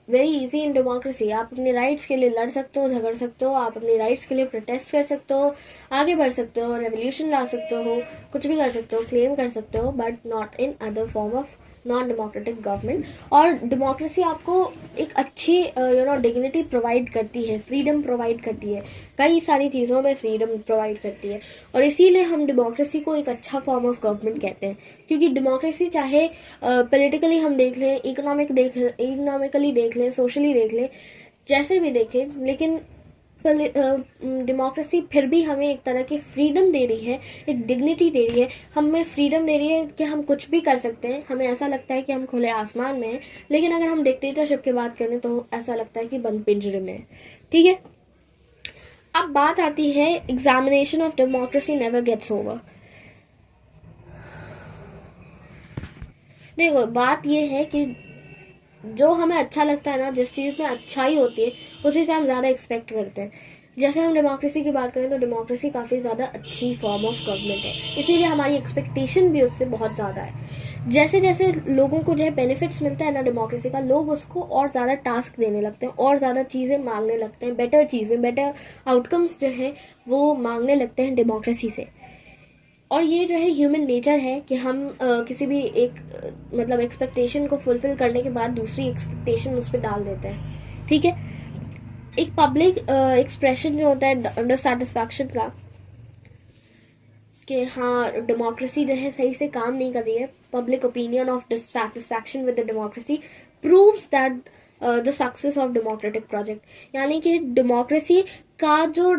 very easy in democracy. आप अपने राइट्स के लिए लड़ सकते हो, झगड़ सकते हो, आप अपने राइट्स के लिए प्रोटेस्ट कर सकते हो, आगे बढ़ सकते हो, रेवोल्यूशन ला सकते हो, कुछ भी कर सकते हो, क्लेम कर सकते हो, but not in other form of non democratic government. और डेमोक्रेसी आपको एक अच्छी डिग्निटी प्रोवाइड करती है, फ्रीडम प्रोवाइड करती है, कई सारी चीज़ों में फ्रीडम प्रोवाइड करती है, और इसीलिए हम डेमोक्रेसी को एक अच्छा फॉर्म ऑफ गवर्नमेंट कहते हैं। क्योंकि डेमोक्रेसी चाहे पॉलिटिकली हम देख लें, इकोनॉमिकली देख लें, सोशली देख लें, जैसे भी देखें, लेकिन डेमोक्रेसी फिर भी हमें एक तरह की फ्रीडम दे रही है, एक डिग्निटी दे रही है, हमें फ्रीडम दे रही है कि हम कुछ भी कर सकते हैं। हमें ऐसा लगता है कि हम खुले आसमान में हैं, लेकिन अगर हम डिक्टेटरशिप की बात करें तो ऐसा लगता है कि बंद पिंजरे में है। ठीक है, अब बात आती है examination of democracy never gets over. देखो बात ये है कि जो हमें अच्छा लगता है ना, जिस चीज़ में अच्छाई होती है उसी से हम ज़्यादा एक्सपेक्ट करते हैं। जैसे हम डेमोक्रेसी की बात करें तो डेमोक्रेसी काफ़ी ज़्यादा अच्छी फॉर्म ऑफ गवर्नमेंट है, इसीलिए हमारी एक्सपेक्टेशन भी उससे बहुत ज़्यादा है। जैसे जैसे लोगों को जो है बेनिफिट्स मिलता है ना डेमोक्रेसी का, लोग उसको और ज़्यादा टास्क देने लगते हैं, और ज़्यादा चीज़ें मांगने लगते हैं, बेटर चीज़ें, बेटर आउटकम्स जो है वो मांगने लगते हैं डेमोक्रेसी से। और ये जो है ह्यूमन नेचर है कि हम किसी भी एक मतलब एक्सपेक्टेशन को फुलफिल करने के बाद दूसरी एक्सपेक्टेशन उस पर डाल देते हैं। ठीक है, एक पब्लिक एक्सप्रेशन जो होता है डिससेटिस्फैक्शन का कि हाँ डेमोक्रेसी जो है सही से काम नहीं कर रही है, public opinion of dissatisfaction with the democracy proves that the success of democratic project. यानी कि डेमोक्रेसी का जो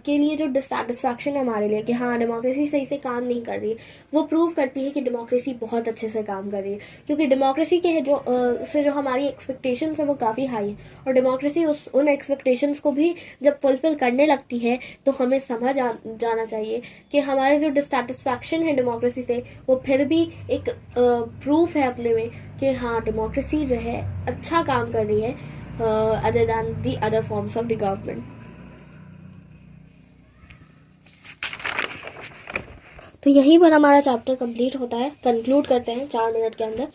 के लिए जो डिससेटिस्फैक्शन है हमारे लिए कि हाँ डेमोक्रेसी सही से काम नहीं कर रही है, वो प्रूव करती है कि डेमोक्रेसी बहुत अच्छे से काम कर रही है। क्योंकि डेमोक्रेसी के जो से जो हमारी एक्सपेक्टेशंस है वो काफ़ी हाई है, और डेमोक्रेसी उन एक्सपेक्टेशंस को भी जब फुलफिल करने लगती है तो हमें समझ जाना चाहिए कि हमारे जो डिससेटिस्फैक्शन है डेमोक्रेसी से वो फिर भी एक प्रूफ है अपने में कि हाँ डेमोक्रेसी जो है अच्छा काम कर रही है other than the other forms of the government. तो यहीं पर हमारा चैप्टर कंप्लीट होता है, कंक्लूड करते हैं 4 मिनट के अंदर।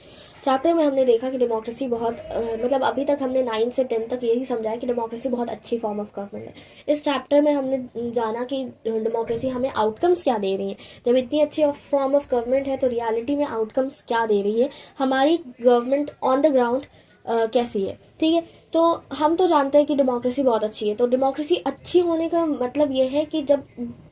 चैप्टर में हमने देखा कि डेमोक्रेसी बहुत मतलब अभी तक हमने 9 से 10 तक यही समझा है कि डेमोक्रेसी बहुत अच्छी फॉर्म ऑफ गवर्नमेंट है। इस चैप्टर में हमने जाना कि डेमोक्रेसी हमें आउटकम्स क्या दे रही है। जब इतनी अच्छी फॉर्म ऑफ गवर्नमेंट है तो रियलिटी में आउटकम्स क्या दे रही है, हमारी गवर्नमेंट ऑन द ग्राउंड कैसी है। ठीक है, तो हम तो जानते हैं कि डेमोक्रेसी बहुत अच्छी है। तो डेमोक्रेसी अच्छी होने का मतलब ये है कि जब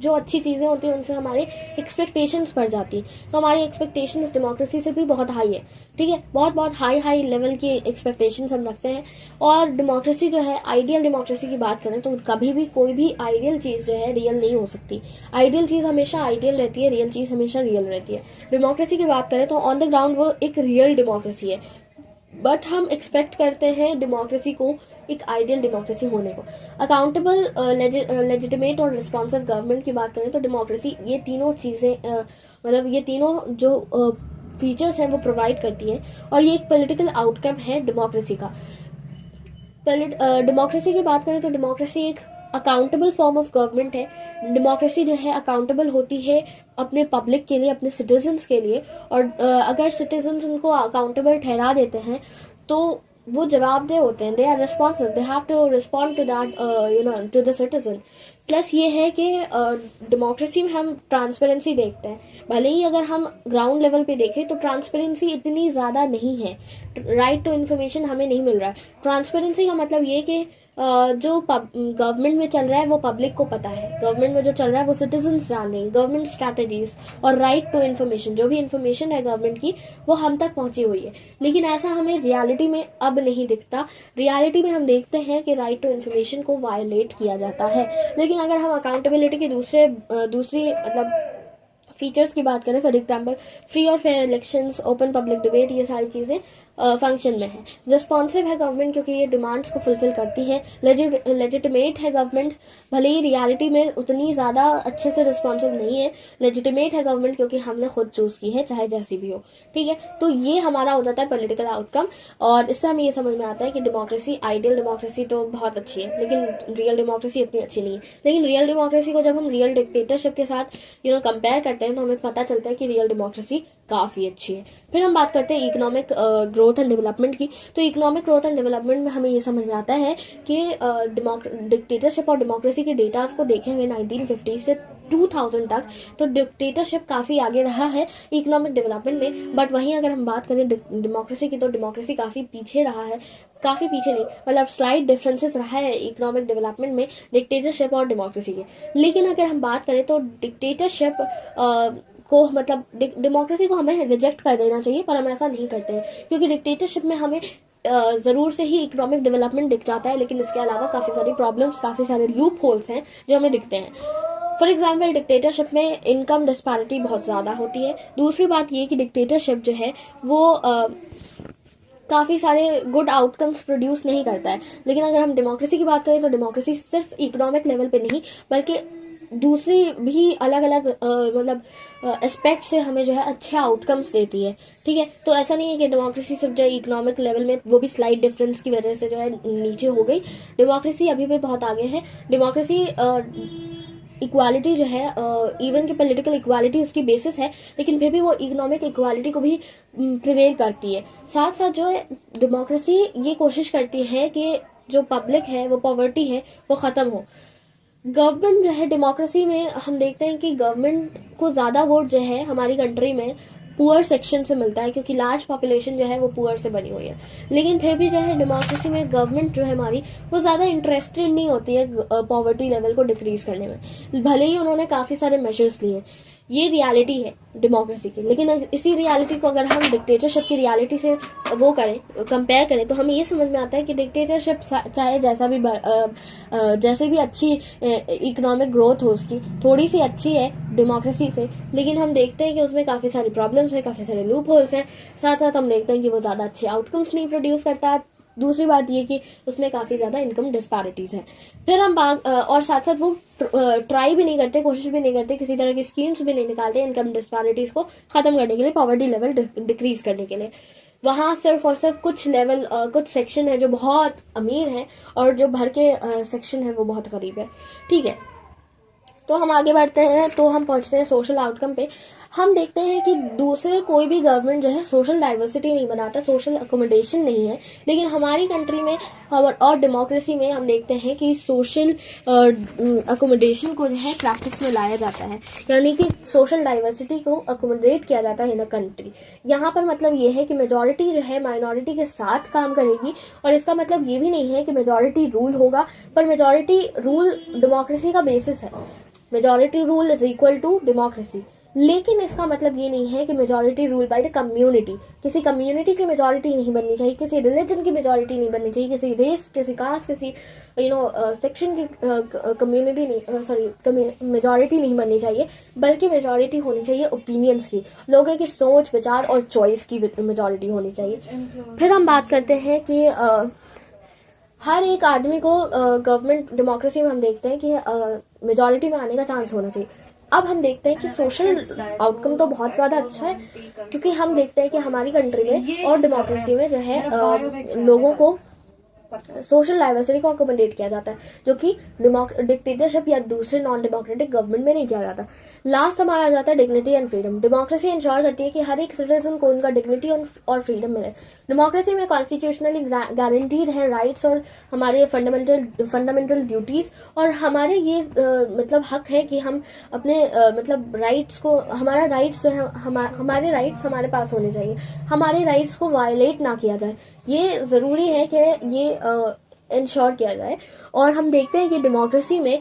जो अच्छी चीज़ें होती हैं उनसे हमारे एक्सपेक्टेशंस बढ़ जाती है। तो हमारी एक्सपेक्टेशंस डेमोक्रेसी से भी बहुत हाई है। ठीक है, बहुत बहुत हाई लेवल की एक्सपेक्टेशंस हम रखते हैं। और डेमोक्रेसी जो है, आइडियल डेमोक्रेसी की बात करें तो कभी भी कोई भी आइडियल चीज़ जो है रियल नहीं हो सकती। आइडियल चीज़ हमेशा आइडियल रहती है, रियल चीज़ हमेशा रियल रहती है। डेमोक्रेसी की बात करें तो ऑन द ग्राउंड वो एक रियल डेमोक्रेसी है, बट हम एक्सपेक्ट करते हैं डेमोक्रेसी को एक आइडियल डेमोक्रेसी होने को। अकाउंटेबल, लेजिटिमेट और रिस्पॉन्सिव गवर्नमेंट की बात करें तो डेमोक्रेसी ये तीनों चीज़ें मतलब ये तीनों जो फीचर्स हैं वो प्रोवाइड करती है, और ये एक पॉलिटिकल आउटकम है डेमोक्रेसी का। डेमोक्रेसी की बात करें तो डेमोक्रेसी एक अकाउंटेबल फॉर्म ऑफ गवर्नमेंट है। डेमोक्रेसी जो है अकाउंटेबल होती है अपने पब्लिक के लिए, अपने सिटीजन्स के लिए। और अगर सिटीजन्स उनको अकाउंटेबल ठहरा देते हैं तो वो जवाबदेह होते हैं, they are responsible, they have to respond to that to the citizen. Plus ये है कि डेमोक्रेसी में हम ट्रांसपेरेंसी देखते हैं। भले ही अगर हम ग्राउंड लेवल पे देखें तो ट्रांसपेरेंसी इतनी ज़्यादा नहीं है, राइट टू इन्फॉर्मेशन हमें नहीं मिल रहा है। ट्रांसपेरेंसी का मतलब ये कि जो गवर्नमेंट में चल रहा है वो पब्लिक को पता है, गवर्नमेंट में जो चल रहा है वो सिटीजन्स जान रहे हैं, गवर्नमेंट स्ट्रैटेजीज और राइट टू इन्फॉर्मेशन, जो भी इन्फॉर्मेशन है गवर्नमेंट की वो हम तक पहुंची हुई है। लेकिन ऐसा हमें रियलिटी में अब नहीं दिखता। रियलिटी में हम देखते हैं कि राइट टू इन्फॉर्मेशन को वायलेट किया जाता है। लेकिन अगर हम अकाउंटेबिलिटी के दूसरी मतलब फीचर्स की बात करें, फॉर एग्जाम्पल फ्री और fair elections, open public debate, ये सारी चीज़ें फंक्शन में है। रिस्पॉन्सिव है गवर्नमेंट क्योंकि ये डिमांड्स को फुलफिल करती है। लेजिटिमेट है गवर्नमेंट, भले ही रियलिटी में उतनी ज़्यादा अच्छे से रिस्पॉन्सिव नहीं है। लेजिटिमेट है गवर्नमेंट क्योंकि हमने खुद चूज़ की है, चाहे जैसी भी हो। ठीक है, तो ये हमारा हो जाता है पॉलिटिकल आउटकम। और इससे हमें ये समझ में आता है कि डेमोक्रेसी, आइडियल डेमोक्रेसी तो बहुत अच्छी है लेकिन रियल डेमोक्रेसी इतनी अच्छी नहीं है। लेकिन रियल डेमोक्रेसी को जब हम रियल डिक्टेटरशिप के साथ कंपेयर करते हैं तो हमें पता चलता है कि रियल डेमोक्रेसी काफ़ी अच्छी है। फिर हम बात करते हैं इकोनॉमिक ग्रोथ एंड डेवलपमेंट की। तो इकोनॉमिक ग्रोथ एंड डेवलपमेंट में हमें ये समझ में आता है कि डिक्टेटरशिप और डेमोक्रेसी के डेटास को देखेंगे 1950 से 2000 तक, तो डिक्टेटरशिप काफ़ी आगे रहा है इकोनॉमिक डेवलपमेंट में। बट वहीं अगर हम बात करें डेमोक्रेसी की तो डेमोक्रेसी काफ़ी पीछे रहा है, काफ़ी पीछे नहीं मतलब स्लाइड डिफरेंसेस रहा है इकोनॉमिक डेवलपमेंट में डिक्टेटरशिप और डेमोक्रेसी के। लेकिन अगर हम बात करें तो डिक्टेटरशिप को मतलब डेमोक्रेसी को हमें रिजेक्ट कर देना चाहिए, पर हम ऐसा नहीं करते हैं क्योंकि डिक्टेटरशिप में हमें ज़रूर से ही इकोनॉमिक डेवलपमेंट दिख जाता है, लेकिन इसके अलावा काफ़ी सारी प्रॉब्लम्स, काफ़ी सारे लूप होल्स हैं जो हमें दिखते हैं। फॉर एग्जाम्पल डिक्टेटरशिप में इनकम डिस्पैरिटी बहुत ज़्यादा होती है। दूसरी बात ये कि डिक्टेटरशिप जो है वो काफ़ी सारे गुड आउटकम्स प्रोड्यूस नहीं करता है। लेकिन अगर हम डेमोक्रेसी की बात करें तो डेमोक्रेसी सिर्फ इकोनॉमिक लेवल पे नहीं बल्कि दूसरी भी अलग अलग मतलब एस्पेक्ट से हमें जो है अच्छे आउटकम्स देती है। ठीक है, तो ऐसा नहीं है कि डेमोक्रेसी सिर्फ जो इकोनॉमिक लेवल में वो भी स्लाइड डिफरेंस की वजह से जो है नीचे हो गई। डेमोक्रेसी अभी भी बहुत आगे है। डेमोक्रेसी इक्वालिटी जो है इवन की पॉलिटिकल इक्वालिटी उसकी बेसिस है, लेकिन फिर भी वो इकोनॉमिक इक्वालिटी को भी प्रिवेल करती है। साथ साथ जो है डेमोक्रेसी ये कोशिश करती है कि जो पब्लिक है वो पॉवर्टी है वो खत्म हो। गवर्नमेंट जो है डेमोक्रेसी में हम देखते हैं कि गवर्नमेंट को ज्यादा वोट जो है हमारी कंट्री में पुअर सेक्शन से मिलता है, क्योंकि लार्ज पॉपुलेशन जो है वो पुअर से बनी हुई है। लेकिन फिर भी जो है डेमोक्रेसी में गवर्नमेंट जो है हमारी वो ज्यादा इंटरेस्टेड नहीं होती है पॉवर्टी लेवल को डिक्रीज करने में, भले ही उन्होंने काफी सारे मेजर्स लिए। ये रियलिटी है डेमोक्रेसी की। लेकिन इसी रियलिटी को अगर हम डिक्टेटरशिप की रियलिटी से वो करें, कंपेयर करें, तो हमें ये समझ में आता है कि डिक्टेटरशिप चाहे जैसे भी अच्छी इकोनॉमिक ग्रोथ हो उसकी थोड़ी सी अच्छी है डेमोक्रेसी से, लेकिन हम देखते हैं कि उसमें काफी सारी प्रॉब्लम्स है, काफी सारे लूप होल्स हैं। साथ साथ हम देखते हैं कि वो ज्यादा अच्छे आउटकम्स नहीं प्रोड्यूस करता। दूसरी बात ये कि उसमें काफी ज्यादा इनकम डिस्पैरिटीज है। फिर हम और साथ साथ वो ट्राई भी नहीं करते, कोशिश भी नहीं करते, किसी तरह की स्कीम्स भी नहीं निकालते इनकम डिस्पैरिटीज को खत्म करने के लिए, पॉवर्टी लेवल डिक्रीज करने के लिए। वहां सिर्फ और सिर्फ कुछ लेवल कुछ सेक्शन है जो बहुत अमीर है और जो भर के सेक्शन है वो बहुत गरीब है। ठीक है, तो हम आगे बढ़ते हैं, तो हम पहुंचते हैं सोशल आउटकम पे। हम देखते हैं कि दूसरे कोई भी गवर्नमेंट जो है सोशल डाइवर्सिटी नहीं बनाता, सोशल अकोमोडेशन नहीं है, लेकिन हमारी कंट्री में और डेमोक्रेसी में हम देखते हैं कि सोशल अकोमोडेशन को जो है प्रैक्टिस में लाया जाता है, यानी कि सोशल डाइवर्सिटी को अकोमोडेट किया जाता है इन अ कंट्री। यहाँ पर मतलब ये है कि मेजोरिटी जो है माइनॉरिटी के साथ काम करेगी, और इसका मतलब ये भी नहीं है कि मेजोरिटी रूल होगा, पर मेजोरिटी रूल डेमोक्रेसी का बेसिस है। Majority rule is equal to democracy, लेकिन इसका मतलब ये नहीं है कि majority rule by the community. किसी कम्युनिटी की मेजोरिटी नहीं बननी चाहिए, किसी रिलीजन की मेजोरिटी नहीं बननी चाहिए, किसी रेस, किसी कास्ट, किसी सेक्शन की कम्युनिटी नहीं, सॉरी मेजोरिटी नहीं बननी चाहिए, बल्कि मेजोरिटी होनी चाहिए ओपिनियंस की, लोगों की सोच, विचार और चॉइस की मेजोरिटी होनी चाहिए। फिर हम बात करते हैं कि हर एक आदमी को गवर्नमेंट डेमोक्रेसी में हम देखते हैं कि मेजोरिटी में आने का चांस होना चाहिए। अब हम देखते हैं कि सोशल आउटकम तो बहुत ज्यादा अच्छा है, क्योंकि हम देखते हैं कि हमारी कंट्री में और डेमोक्रेसी में जो है लोगों को सोशल डाइवर्सिटी को अकोमोडेट किया जाता है, जो कि डिक्टेटरशिप या दूसरे नॉन डेमोक्रेटिक गवर्नमेंट में नहीं किया जाता। लास्ट हमारा आ जाता है dignity and freedom. Democracy ensure करती है कि हर एक सिटीजन को उनका डिग्निटी और फ्रीडम मिले। डेमोक्रेसी में कॉन्स्टिट्यूशनली गारंटीड है राइट्स और हमारे फंडामेंटल ड्यूटीज, और हमारे ये मतलब हक है कि हम अपने मतलब राइट्स को, हमारा राइट्स जो है हमारे राइट्स हमारे पास होने चाहिए, हमारे राइट्स को वायलेट ना किया जाए। ये जरूरी है कि ये इंश्योर किया जाए। और हम देखते हैं कि डेमोक्रेसी में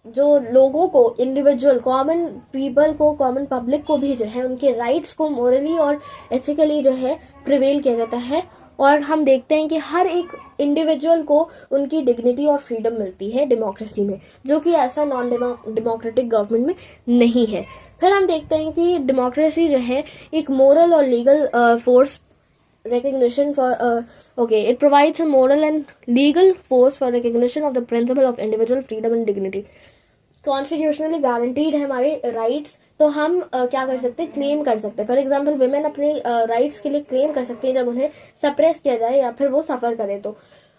जो लोगों को, इंडिविजुअल कॉमन पीपल को, कॉमन पब्लिक को भी जो है उनके राइट्स को मोरली और एथिकली जो है प्रिवेल किया जाता है। और हम देखते हैं कि हर एक इंडिविजुअल को उनकी डिग्निटी और फ्रीडम मिलती है डेमोक्रेसी में, जो कि ऐसा नॉन डेमोक्रेटिक गवर्नमेंट में नहीं है। फिर हम देखते हैं कि डेमोक्रेसी जो है एक मोरल और legal force recognition for it provides a moral and legal force for recognition of the principle of individual freedom and dignity. Constitutionally guaranteed है हमारे राइट्स, तो हम क्या कर सकते हैं, क्लेम कर सकते हैं। फॉर एग्जाम्पल विमेन अपने राइट्स के लिए क्लेम कर सकती है जब उन्हें सप्रेस किया जाए या फिर वो सफर करे तो।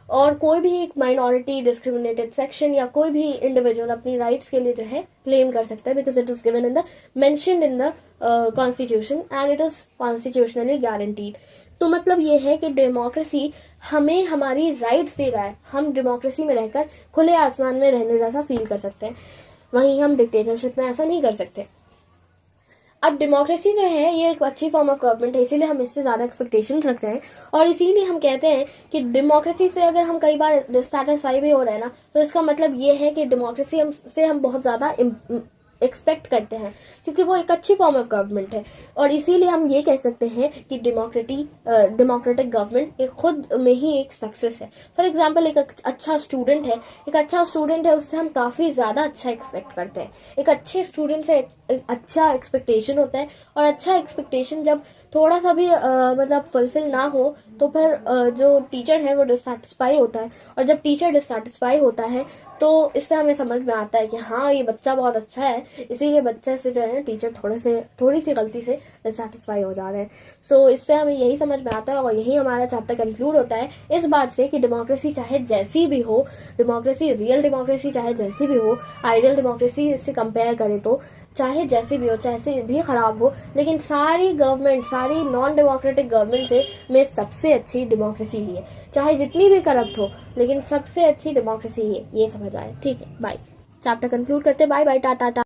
और कोई भी एक माइनॉरिटी, डिस्क्रिमिनेटेड सेक्शन या कोई भी इंडिविजुअल अपनी राइट्स के लिए जो है क्लेम कर सकता है, because it is given in the mentioned in the constitution and it is constitutionally guaranteed. तो मतलब ये है कि डेमोक्रेसी हमें हमारी राइट्स दे रहा है, हम डेमोक्रेसी में रहकर खुले आसमान में रहने जैसा फील कर सकते हैं, वहीं हम डिक्टेटरशिप में ऐसा नहीं कर सकते। अब डेमोक्रेसी जो है ये एक अच्छी फॉर्म ऑफ गवर्नमेंट है, इसीलिए हम इससे ज्यादा एक्सपेक्टेशंस रखते हैं, और इसीलिए हम कहते हैं कि डेमोक्रेसी से अगर हम कई बार डिससैटिस्फाई भी हो रहे हैं ना, तो इसका मतलब ये है कि डेमोक्रेसी से हम बहुत ज्यादा एक्सपेक्ट करते हैं, क्योंकि वो एक अच्छी फॉर्म ऑफ गवर्नमेंट है। और इसीलिए हम ये कह सकते हैं कि डेमोक्रेटिक गवर्नमेंट एक खुद में ही एक सक्सेस है। फॉर एग्जांपल एक अच्छा स्टूडेंट है, उससे हम काफी ज्यादा अच्छा एक्सपेक्ट करते हैं। एक अच्छे स्टूडेंट से एक अच्छा एक्सपेक्टेशन होता है, और अच्छा एक्सपेक्टेशन जब थोड़ा सा भी मतलब फुलफिल ना हो तो फिर जो टीचर है वो डिससेटिस्फाई होता है, और जब टीचर डिससेटिस्फाई होता है तो इससे हमें समझ में आता है कि हाँ ये बच्चा बहुत अच्छा है, इसीलिए बच्चे से जो है टीचर थोड़ी सी गलती से डिससेटिस्फाई हो जा रहे हैं। सो इससे हमें यही समझ में आता है, और यही हमारा चैप्टर कंक्लूड होता है इस बात से कि डेमोक्रेसी चाहे जैसी भी हो, डेमोक्रेसी रियल डेमोक्रेसी चाहे जैसी भी हो, आइडियल डेमोक्रेसी से कंपेयर करें तो चाहे जैसी भी हो, चाहे भी खराब हो, लेकिन सारी गवर्नमेंट, सारी नॉन डेमोक्रेटिक गवर्नमेंट से में सबसे अच्छी डेमोक्रेसी ही है। चाहे जितनी भी करप्ट हो, लेकिन सबसे अच्छी डेमोक्रेसी ही है, ये समझ आए। ठीक है, बाय। चैप्टर कंक्लूड करते, बाय बाय, टाटा।